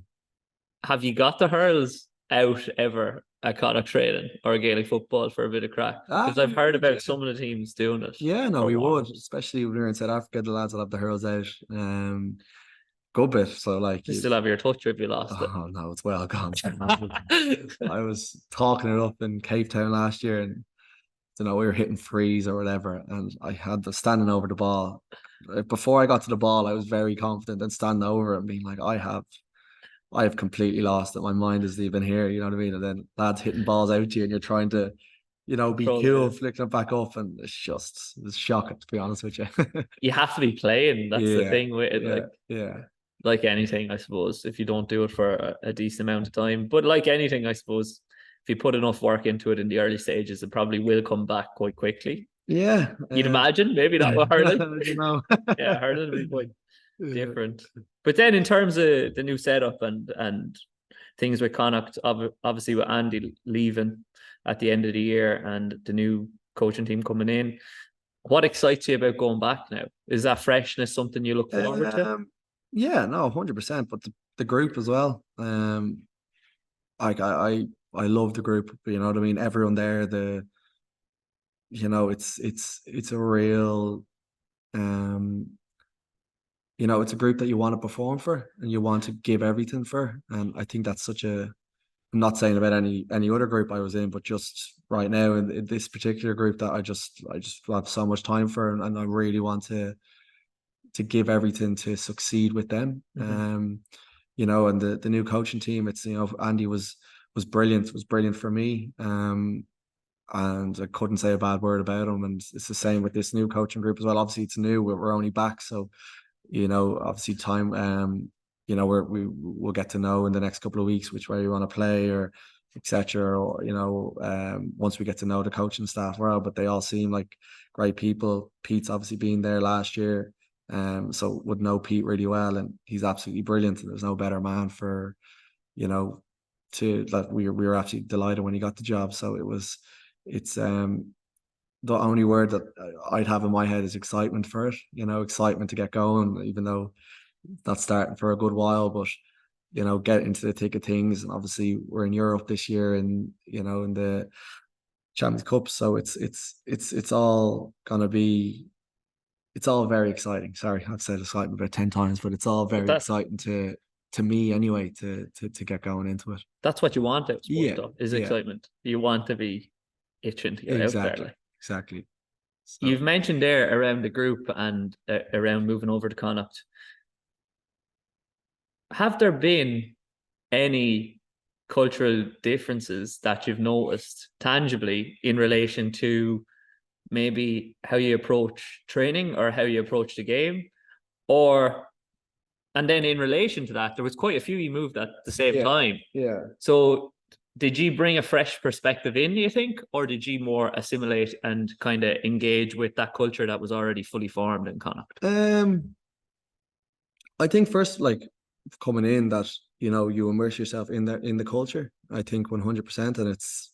Have you got the hurls out ever at Connacht training or Gaelic football for a bit of crack? Because I've heard about some of the teams doing it. Yeah, no, we would, especially when we were in South Africa. The lads will have the hurls out. Good bit. So like, you still have your touch, if you lost it. Oh no, it's well gone. I was talking it up in Cape Town last year, and we were hitting threes or whatever, and I had the standing over the ball. Before I got to the ball, I was very confident, and standing over it and being like, I have completely lost it. My mind isn't even here, you know what I mean? And then lads hitting balls out to you, and you're trying to, be cool, flicking it back up, and it's shocking, to be honest with you. You have to be playing. That's the thing with it. Like anything, I suppose, if you don't do it for a decent amount of time. But like anything, I suppose, if you put enough work into it in the early stages, it probably will come back quite quickly. Yeah. You'd imagine, maybe not with hurling. I don't know. Yeah, hurling would be quite different. But then in terms of the new setup and things with Connacht, obviously with Andy leaving at the end of the year and the new coaching team coming in, what excites you about going back now? Is that freshness something you look forward to? Yeah, no, 100%. But the group as well. I love the group. You know what I mean? Everyone there. It's a real you know, it's a group that you want to perform for and you want to give everything for. And I think that's such a, I'm not saying about any other group I was in, but just right now in this particular group that I just have so much time for, and I really want to give everything to succeed with them. You know, and the new coaching team, it's, you know, Andy was brilliant, for me. And I couldn't say a bad word about him. And it's the same with this new coaching group as well. Obviously, it's new; we're only back, so you know, obviously time. You know, we'll get to know in the next couple of weeks which way we want to play, or etc. Or you know, once we get to know the coaching staff well. But they all seem like great people. Pete's obviously been there last year, so would know Pete really well, and he's absolutely brilliant. And there's no better man for, you know, to like we were absolutely delighted when he got the job. So it's the only word that I'd have in my head is excitement for it. You know, excitement to get going, even though that's starting for a good while. But you know, get into the thick of things. And obviously, we're in Europe this year, and you know, in the Champions Cup. So it's all gonna be. It's all very exciting. Sorry, I've said excitement about 10 times, but it's all But very exciting to me anyway to get going into it. that's what you want out of sports, Yeah, though, is yeah, excitement. You want to be itching to get out there. exactly, Like, exactly. So you've mentioned there around the group and around moving over to Connacht. Have there been any cultural differences that you've noticed tangibly in relation to maybe how you approach training or how you approach the game? Or, and then in relation to that, there was quite a few you moved at the same yeah, time. yeah. So did you bring a fresh perspective in, do you think? Or did you more assimilate and kind of engage with that culture that was already fully formed in Connacht? I think first, like coming in, that you know you immerse yourself in the culture. I think 100%, and it's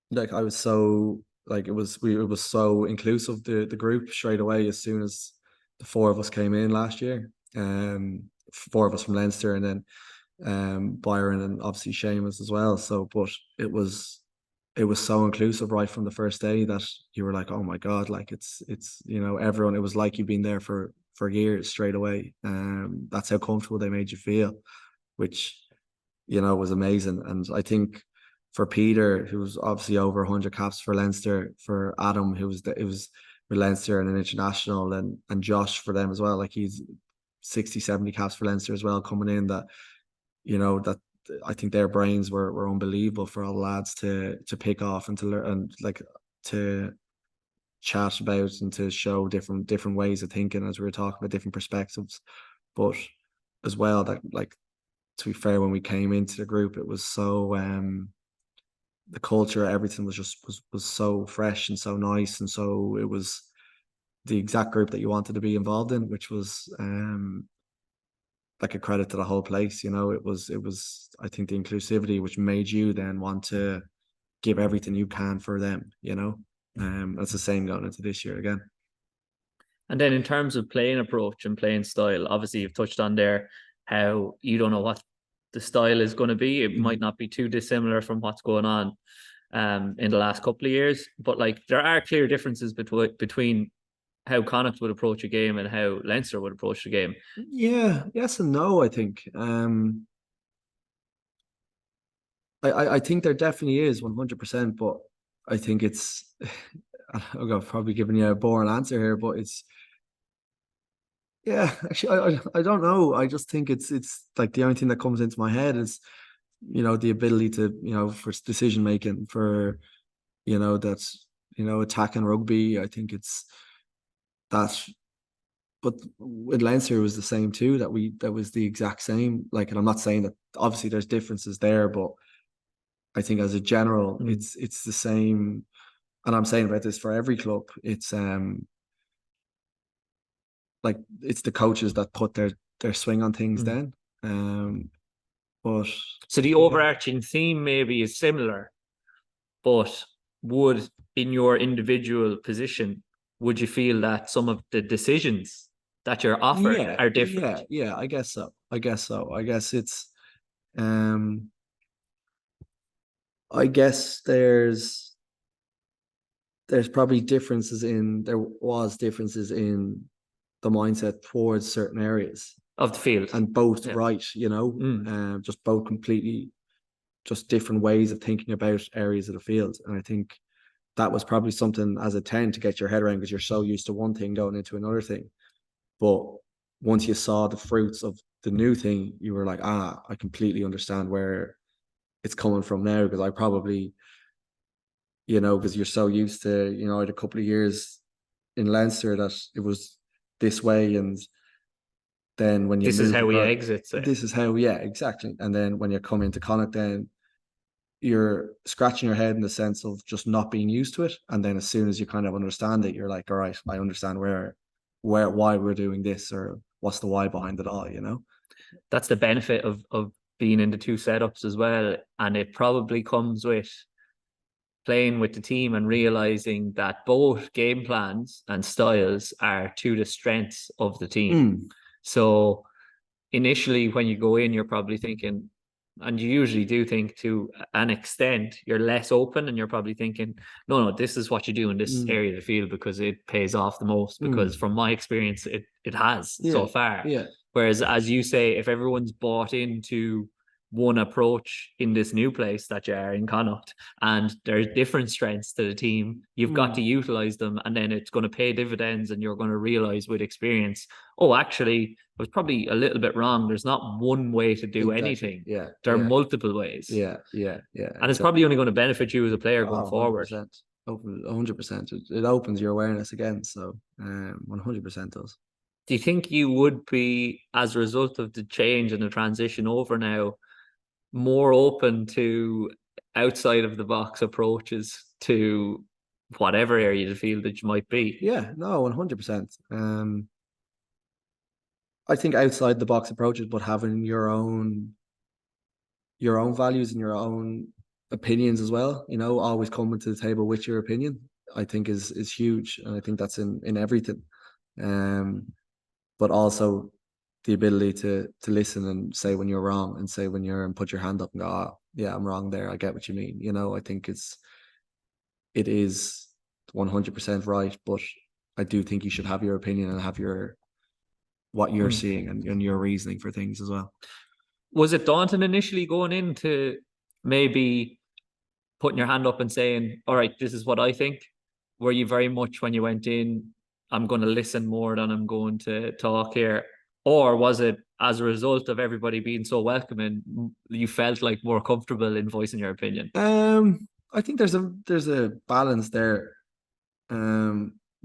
like I was so like it was so inclusive, the group straight away as soon as the four of us came in last year. Four of us from Leinster, and then Byron and obviously Seamus as well. So, but it was so inclusive right from the first day that you were like, oh my god, like it's you know, everyone. It was like you've been there for years straight away. That's how comfortable they made you feel, which you know was amazing. And I think for Peter, who was obviously over 100 caps for Leinster, for Adam, who was it was for Leinster and an international, and Josh for them as well. Like he's 60, 70 caps for Leinster as well coming in. That you know that I think their brains were unbelievable for all the lads to pick off and to learn and like to chat about and to show different ways of thinking, as we were talking about different perspectives. But as well, that like, to be fair, when we came into the group, it was so the culture, everything was just was so fresh and so nice, and so it was the exact group that you wanted to be involved in, which was like a credit to the whole place. You know, it was I think the inclusivity which made you then want to give everything you can for them. You know, that's the same going into this year again. And then in terms of playing approach and playing style, obviously you've touched on there how you don't know what the style is going to be. It might not be too dissimilar from what's going on in the last couple of years, but like there are clear differences between how Connacht would approach a game and how Leinster would approach the game. Yeah, yes and no. I think I think there definitely is 100%, but I think it's I'm probably giving you a boring answer here, but it's yeah, actually I don't know. I just think it's like the only thing that comes into my head is, you know, the ability to, you know, for decision making, for, you know, that's, you know, attacking rugby. I think it's that. But with Leinster it was the same too, that was the exact same. Like, and I'm not saying that obviously there's differences there, but I think as a general, it's the same. And I'm saying about this for every club. It's like it's the coaches that put their swing on things then. But so the overarching theme maybe is similar, but would in your individual position, would you feel that some of the decisions that you're offered yeah, are different? yeah, I guess so. I guess so. I guess it's um I guess there's probably differences in there was differences in the mindset towards certain areas of the field, and both yeah. right, just both completely just different ways of thinking about areas of the field. And I think that was probably something as a 10 to get your head around, because you're so used to one thing going into another thing. But once you saw the fruits of the new thing, you were like, I completely understand where it's coming from now, because I probably, because you're so used to, I had a couple of years in Leinster that it was this way, and then when you this is move how we across, exit. this is how, yeah, exactly. And then when you come into Connacht, then you're scratching your head in the sense of just not being used to it. And then as soon as you kind of understand it, you're like, all right, I understand why we're doing this, or what's the why behind it all, That's the benefit of being in the two setups as well. And it probably comes with playing with the team and realizing that both game plans and styles are to the strengths of the team. So initially when you go in, you're probably thinking, and you usually do think to an extent, you're less open, and you're probably thinking, no, this is what you do in this area of the field because it pays off the most. Because from my experience, it has so far. Yeah. Whereas, as you say, if everyone's bought into one approach in this new place that you are in Connacht, and there's different strengths to the team, you've got to utilize them, and then it's going to pay dividends, and you're going to realize with experience, oh, actually, I was probably a little bit wrong. There's not one way to do anything. Yeah. There are multiple ways. Yeah. And it's probably only going to benefit you as a player going forward. 100%. It opens your awareness again. So 100% does. Do you think you would be, as a result of the change and the transition over now, more open to outside of the box approaches to whatever area of the field that you might be? Yeah, no, 100%. I think outside the box approaches, but having your own values and your own opinions as well, always coming to the table with your opinion, I think is huge. And I think that's in everything. But also the ability to listen and say when you're wrong, and say when and put your hand up and go, oh, yeah, I'm wrong there. I get what you mean. I think it is 100% right, but I do think you should have your opinion and have what you're seeing and your reasoning for things as well. Was it daunting initially going into maybe putting your hand up and saying, all right, this is what I think? Were you very much, when you went in, I'm going to listen more than I'm going to talk here? Or was it as a result of everybody being so welcoming, you felt like more comfortable in voicing your opinion? I think there's a balance there.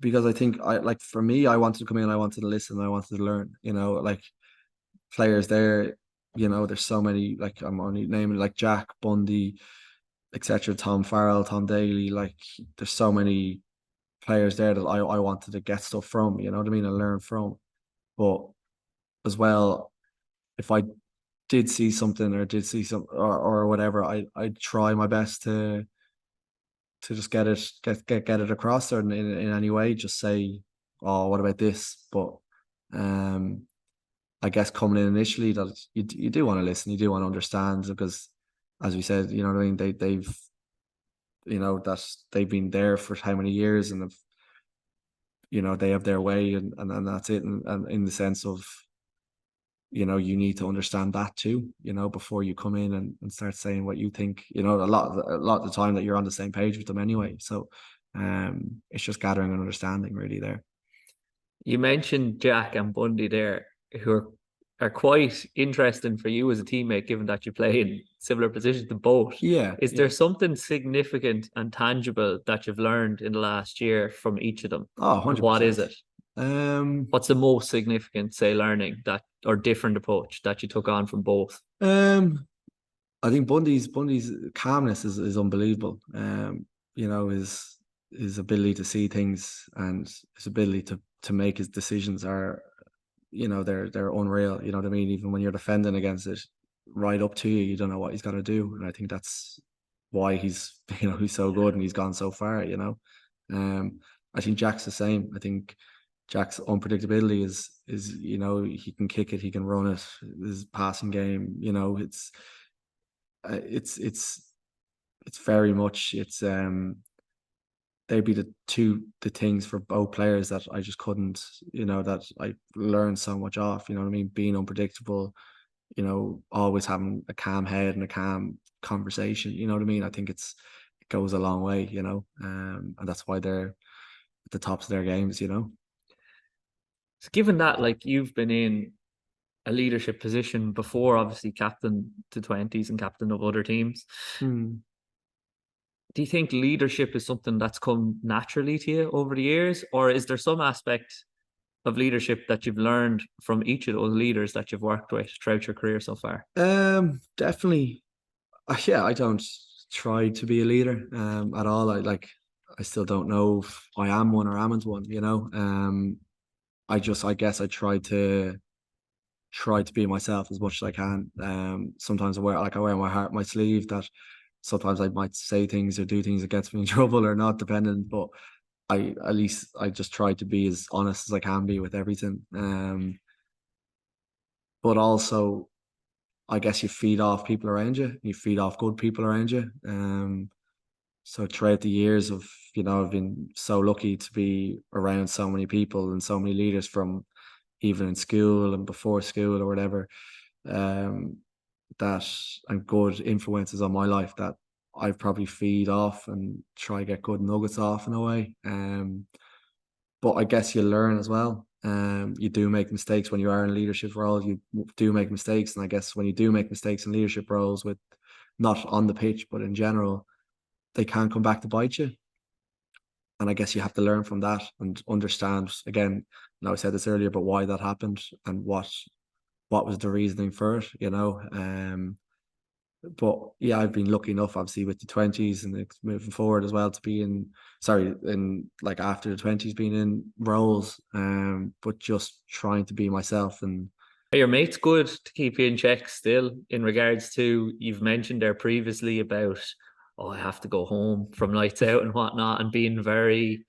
Because I think for me, I wanted to come in, I wanted to listen, I wanted to learn, like players there, there's so many, like I'm only naming like Jack, Bundy, etc., Tom Farrell, Tom Daly, like there's so many players there that I wanted to get stuff from, you know what I mean, and learn from. But as well, if I did see something or did see some or whatever, I'd try my best to just get it across there in any way. Just say, oh, what about this? But I guess coming in initially, that you do want to listen, you do want to understand, because as we said, you know what I mean, they've that they've been there for how many years, and they have their way, and that's it. And in the sense of, you need to understand that too, before you come in and start saying what you think, a lot of the time that you're on the same page with them anyway. So it's just gathering an understanding really there. You mentioned Jack and Bundy there, who are quite interesting for you as a teammate, given that you play in similar positions to both. Yeah. Is there something significant and tangible that you've learned in the last year from each of them? Oh, 100%. What is it? What's the most significant, say, learning or different approach that you took on from both? I think Bundy's calmness is unbelievable. His ability to see things and his ability to make his decisions are, they're unreal. You know what I mean? Even when you're defending against it, right up to you don't know what he's got to do. And I think that's why he's so good and he's gone so far. I think Jack's the same. I think Jack's unpredictability is he can kick it, he can run it. His passing game, it's very much they'd be the things for both players that I just couldn't, that I learned so much off, you know what I mean? Being unpredictable, always having a calm head and a calm conversation, you know what I mean? I think it goes a long way, and that's why they're at the tops of their games, So given that, like, you've been in a leadership position before, obviously captain to 20s and captain of other teams. Do you think leadership is something that's come naturally to you over the years, or is there some aspect of leadership that you've learned from each of those leaders that you've worked with throughout your career so far? Definitely. Yeah, I don't try to be a leader at all. I still don't know if I am one or amn't one, I guess I try to be myself as much as I can. Sometimes I wear my heart on my sleeve, that sometimes I might say things or do things that gets me in trouble or not, depending, but at least I just try to be as honest as I can be with everything. But also, I guess you feed off people around you. You feed off good people around you. So throughout the years of, I've been so lucky to be around so many people and so many leaders, from even in school and before school or whatever, that and good influences on my life that I probably feed off and try to get good nuggets off in a way. But I guess you learn as well. You do make mistakes when you are in a leadership role. You do make mistakes, and I guess when you do make mistakes in leadership roles, with not on the pitch but in general, they can come back to bite you. And I guess you have to learn from that and understand, again, I said this earlier, but why that happened and what was the reasoning for it. But yeah, I've been lucky enough, obviously, with the 20s and moving forward as well, to be in like after the 20s, being in roles, but just trying to be myself. And are your mates good to keep you in check still, in regards to, you've mentioned there previously about, oh, I have to go home from nights out and whatnot, and being very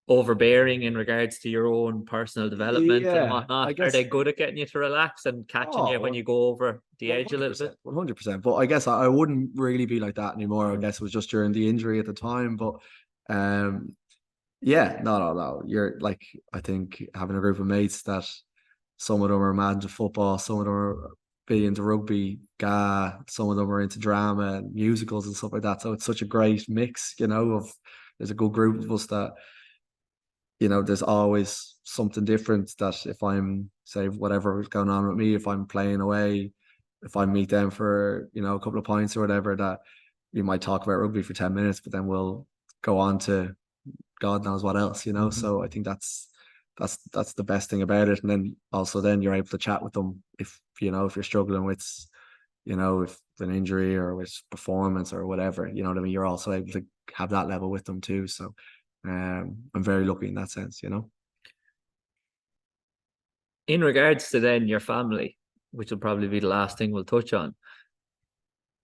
overbearing in regards to your own personal development and whatnot? I Are guess they good at getting you to relax and catching you when you go over the edge a little bit? 100%. But I guess I wouldn't really be like that anymore. I guess it was just during the injury at the time. But yeah, no. You're like, I think having a group of mates that some of them are mad into football, some of them are big into rugby, GAA, some of them are into drama and musicals and stuff like that. So it's such a great mix, of there's a good group of us that, there's always something different, that if I'm, say, whatever is going on with me, if I'm playing away, if I meet them for, a couple of pints or whatever, that we might talk about rugby for 10 minutes, but then we'll go on to God knows what else, So I think that's the best thing about it. And then also then you're able to chat with them if you're struggling with, with an injury or with performance or whatever, you know what I mean? You're also able to have that level with them too. So I'm very lucky in that sense, In regards to then your family, which will probably be the last thing we'll touch on,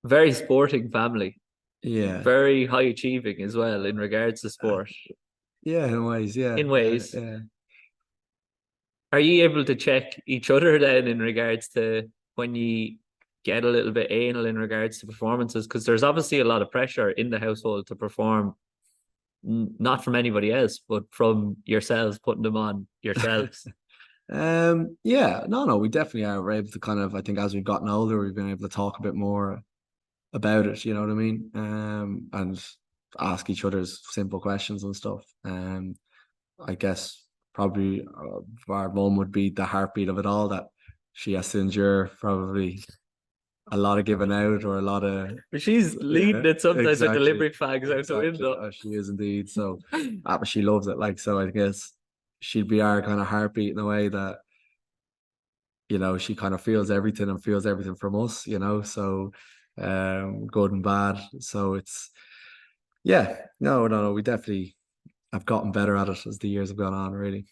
very sporting family. Yeah. Very high achieving as well in regards to sport. Yeah, in ways, yeah. In ways. Yeah. Are you able to check each other then in regards to when you get a little bit anal in regards to performances? Because there's obviously a lot of pressure in the household to perform, not from anybody else, but from yourselves, putting them on yourselves. Yeah, no, we definitely are. We're able to kind of, I think as we've gotten older, we've been able to talk a bit more about it, you know what I mean? And ask each other's simple questions and stuff. I guess probably our mum would be the heartbeat of it all, that she has to endure probably a lot of giving out or a lot of. But she's leading it sometimes, exactly, with the Limerick fags out the window. Oh, she is indeed. So, but she loves it. Like, so I guess she'd be our kind of heartbeat in a way that, she kind of feels everything and feels everything from us, so good and bad. So it's, yeah, no, we definitely have gotten better at it as the years have gone on, really.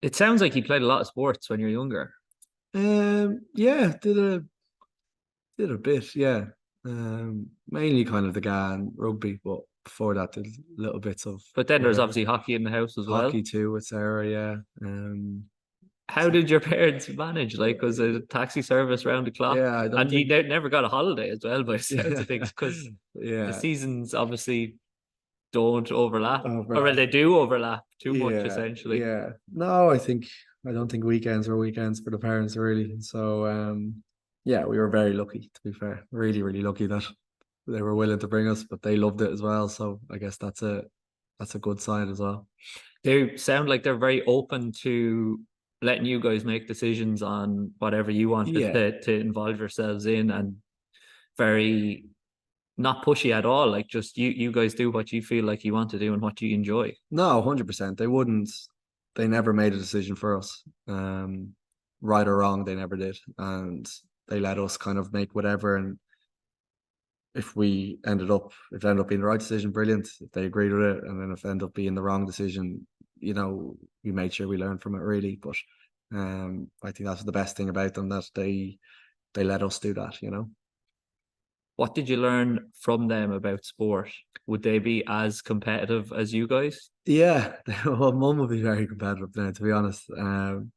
It sounds like you played a lot of sports when you're younger. Yeah, did a bit, yeah. Mainly kind of the GAA and rugby, but before that did little bits of. But then there's obviously hockey in the house as well. Hockey too with Sarah, yeah. How did your parents manage? Like, was it a taxi service round the clock? Yeah, I don't and you never got a holiday as well, by the sounds of things, because yeah, the season's obviously don't overlap, or well, Over. they do overlap too much Yeah, essentially. yeah. No, I don't think weekends were weekends for the parents really. So yeah, we were very lucky to be fair. Really, really lucky that they were willing to bring us, but they loved it as well. So I guess that's a good sign as well. They sound like they're very open to letting you guys make decisions on whatever you wanted Yeah. to involve yourselves in, and very not pushy at all. Like just you guys do what you feel like you want to do and what you enjoy. No, 100%. They wouldn't. They never made a decision for us. Right or wrong, they never did, and they let us kind of make whatever. And if it ended up being the right decision, brilliant. If they agreed with it, and then if it ended up being the wrong decision, we made sure we learned from it really. But I think that's the best thing about them, that they let us do that. What did you learn from them about sport? Would they be as competitive as you guys? Yeah, well, mum would be very competitive now, to be honest.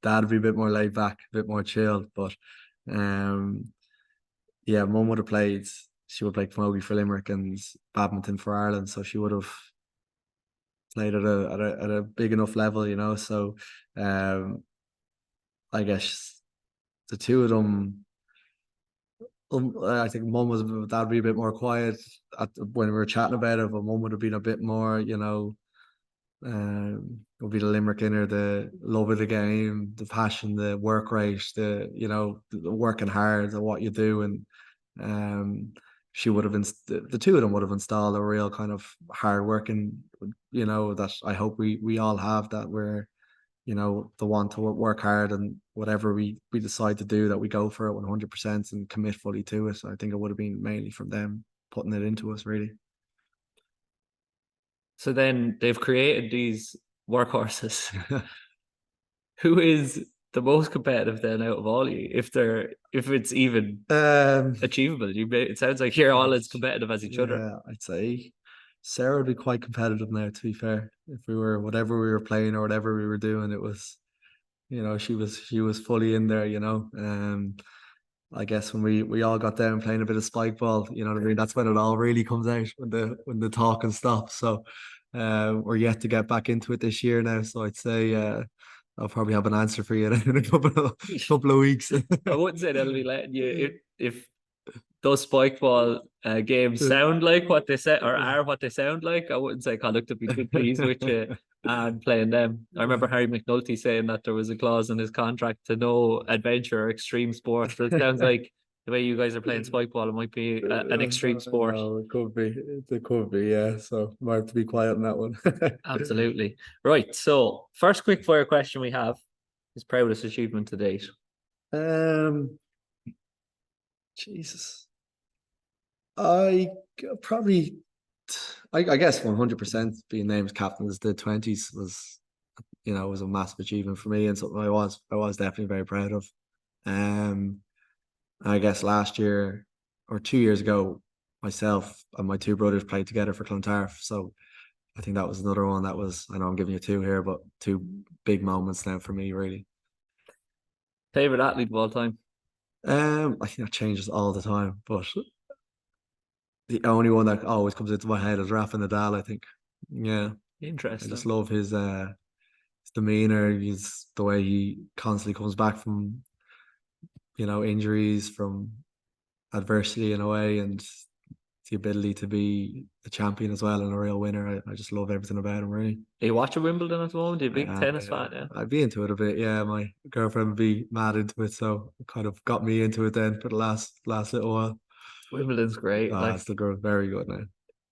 Dad would be a bit more laid back, a bit more chilled, but um, yeah, mum would have played. She would play camogie for Limerick and badminton for Ireland, so she would have played at a big enough level. So I guess the two of them. I think mum was dad would be a bit more quiet when we were chatting about it, but mum would have been a bit more. Would be the Limerick inner, the love of the game, the passion, the work rate, the working hard at what you do, and um, she would have the two of them would have installed a real kind of hard working, that I hope we all have, that we're the one to work hard, and whatever we decide to do, that we go for it 100% and commit fully to it. So I think it would have been mainly from them putting it into us really. So then they've created these workhorses. Who is the most competitive then out of all you? If it's even um achievable, it sounds like you're all as competitive as each other. Yeah, I'd say Sarah would be quite competitive now, to be fair. If we were whatever we were playing or whatever we were doing, it was, she was fully in there. I guess when we all got down playing a bit of spike ball, you know what I mean? That's when it all really comes out, when the talking stops. So we're yet to get back into it this year now. So I'd say I'll probably have an answer for you in a couple of weeks. I wouldn't say they'll be letting you if those spike ball games sound like what they say or are what they sound like. I wouldn't say Connacht would be too pleased with you and playing them. I remember Harry McNulty saying that there was a clause in his contract to no adventure or extreme sport. So it sounds like the way you guys are playing spike ball, it might be an extreme sport. No, it could be. It could be, yeah. So might have to be quiet on that one. Absolutely. Right. So first quick fire question we have is proudest achievement to date. Um, Jesus. I probably, I guess 100% being named captain as the 20s was a massive achievement for me, and something I was definitely very proud of. Um, I guess last year or 2 years ago, myself and my two brothers played together for Clontarf. So I think that was another one that was, I know I'm giving you two here, but two big moments now for me, really. Favorite athlete of all time? I think that changes all the time, but the only one that always comes into my head is Rafa Nadal, I think. Yeah. I just Interesting. love his demeanor, the way he constantly comes back from, injuries, from adversity in a way, and the ability to be a champion as well and a real winner. I just love everything about him, really. Are you watching Wimbledon at the moment? Are you a big tennis fan? Yeah. I'd be into it a bit. Yeah, my girlfriend would be mad into it, so it kind of got me into it then for the last little while. Wimbledon's great. It's the girl very good now.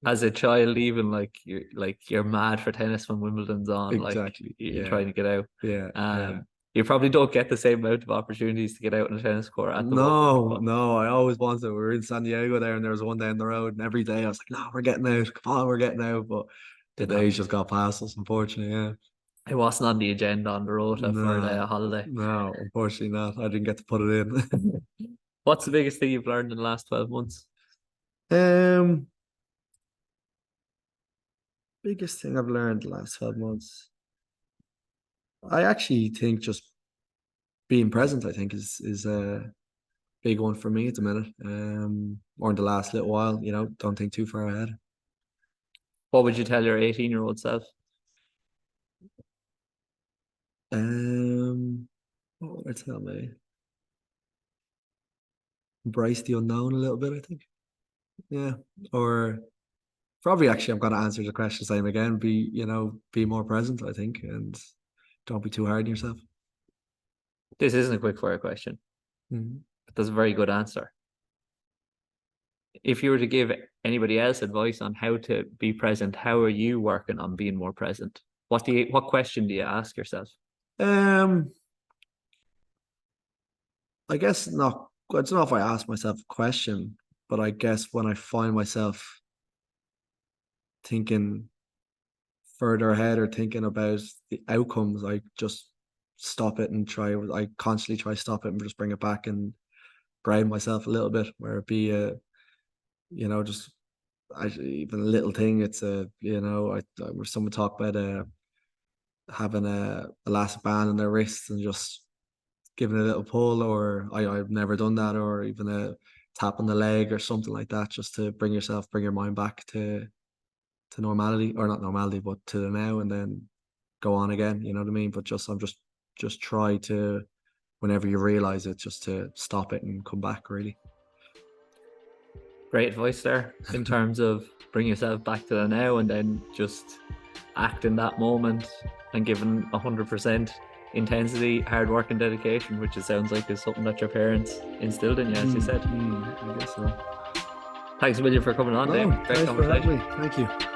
As a child, even you're mad for tennis when Wimbledon's on. Exactly. Like you're trying to get out. Yeah. You probably don't get the same amount of opportunities to get out on a tennis court at the moment. No, I always wanted. We were in San Diego there, and there was one down the road, and every day I was like, "No, we're getting out. Come on, we're getting out." But the days just got past us, unfortunately. Yeah. It wasn't on the agenda on the rota for the holiday. No, unfortunately not. I didn't get to put it in. What's the biggest thing you've learned in the last 12 months? Biggest thing I've learned the last 12 months. I actually think just being present, I think, is a big one for me at the minute. Or in the last little while, don't think too far ahead. What would you tell your 18-year-old self? What would I tell me? Embrace the unknown a little bit, I think. Yeah. Or probably actually I'm gonna answer the question the same again. Be more present, I think, and don't be too hard on yourself. This isn't a quick fire question. Mm-hmm. But that's a very good answer. If you were to give anybody else advice on how to be present, how are you working on being more present? What question do you ask yourself? I guess not. I don't know if I ask myself a question, but I guess when I find myself thinking further ahead or thinking about the outcomes, I just stop it and I constantly try to stop it and just bring it back and ground myself a little bit, where it be just even a little thing. It's where someone talk about having a elastic band in their wrists and just giving a little pull, or I've never done that, or even a tap on the leg or something like that, just to bring your mind back to normality, or not normality, but to the now, and then go on again. You know what I mean? But just try to, whenever you realize it, just to stop it and come back. Really great advice there in terms of bring yourself back to the now, and then just act in that moment and giving 100% intensity, hard work and dedication, which it sounds like is something that your parents instilled in you, as you said. I guess so. Thanks a million for coming on, Dave. Great Thanks for having conversation. me. Thank you.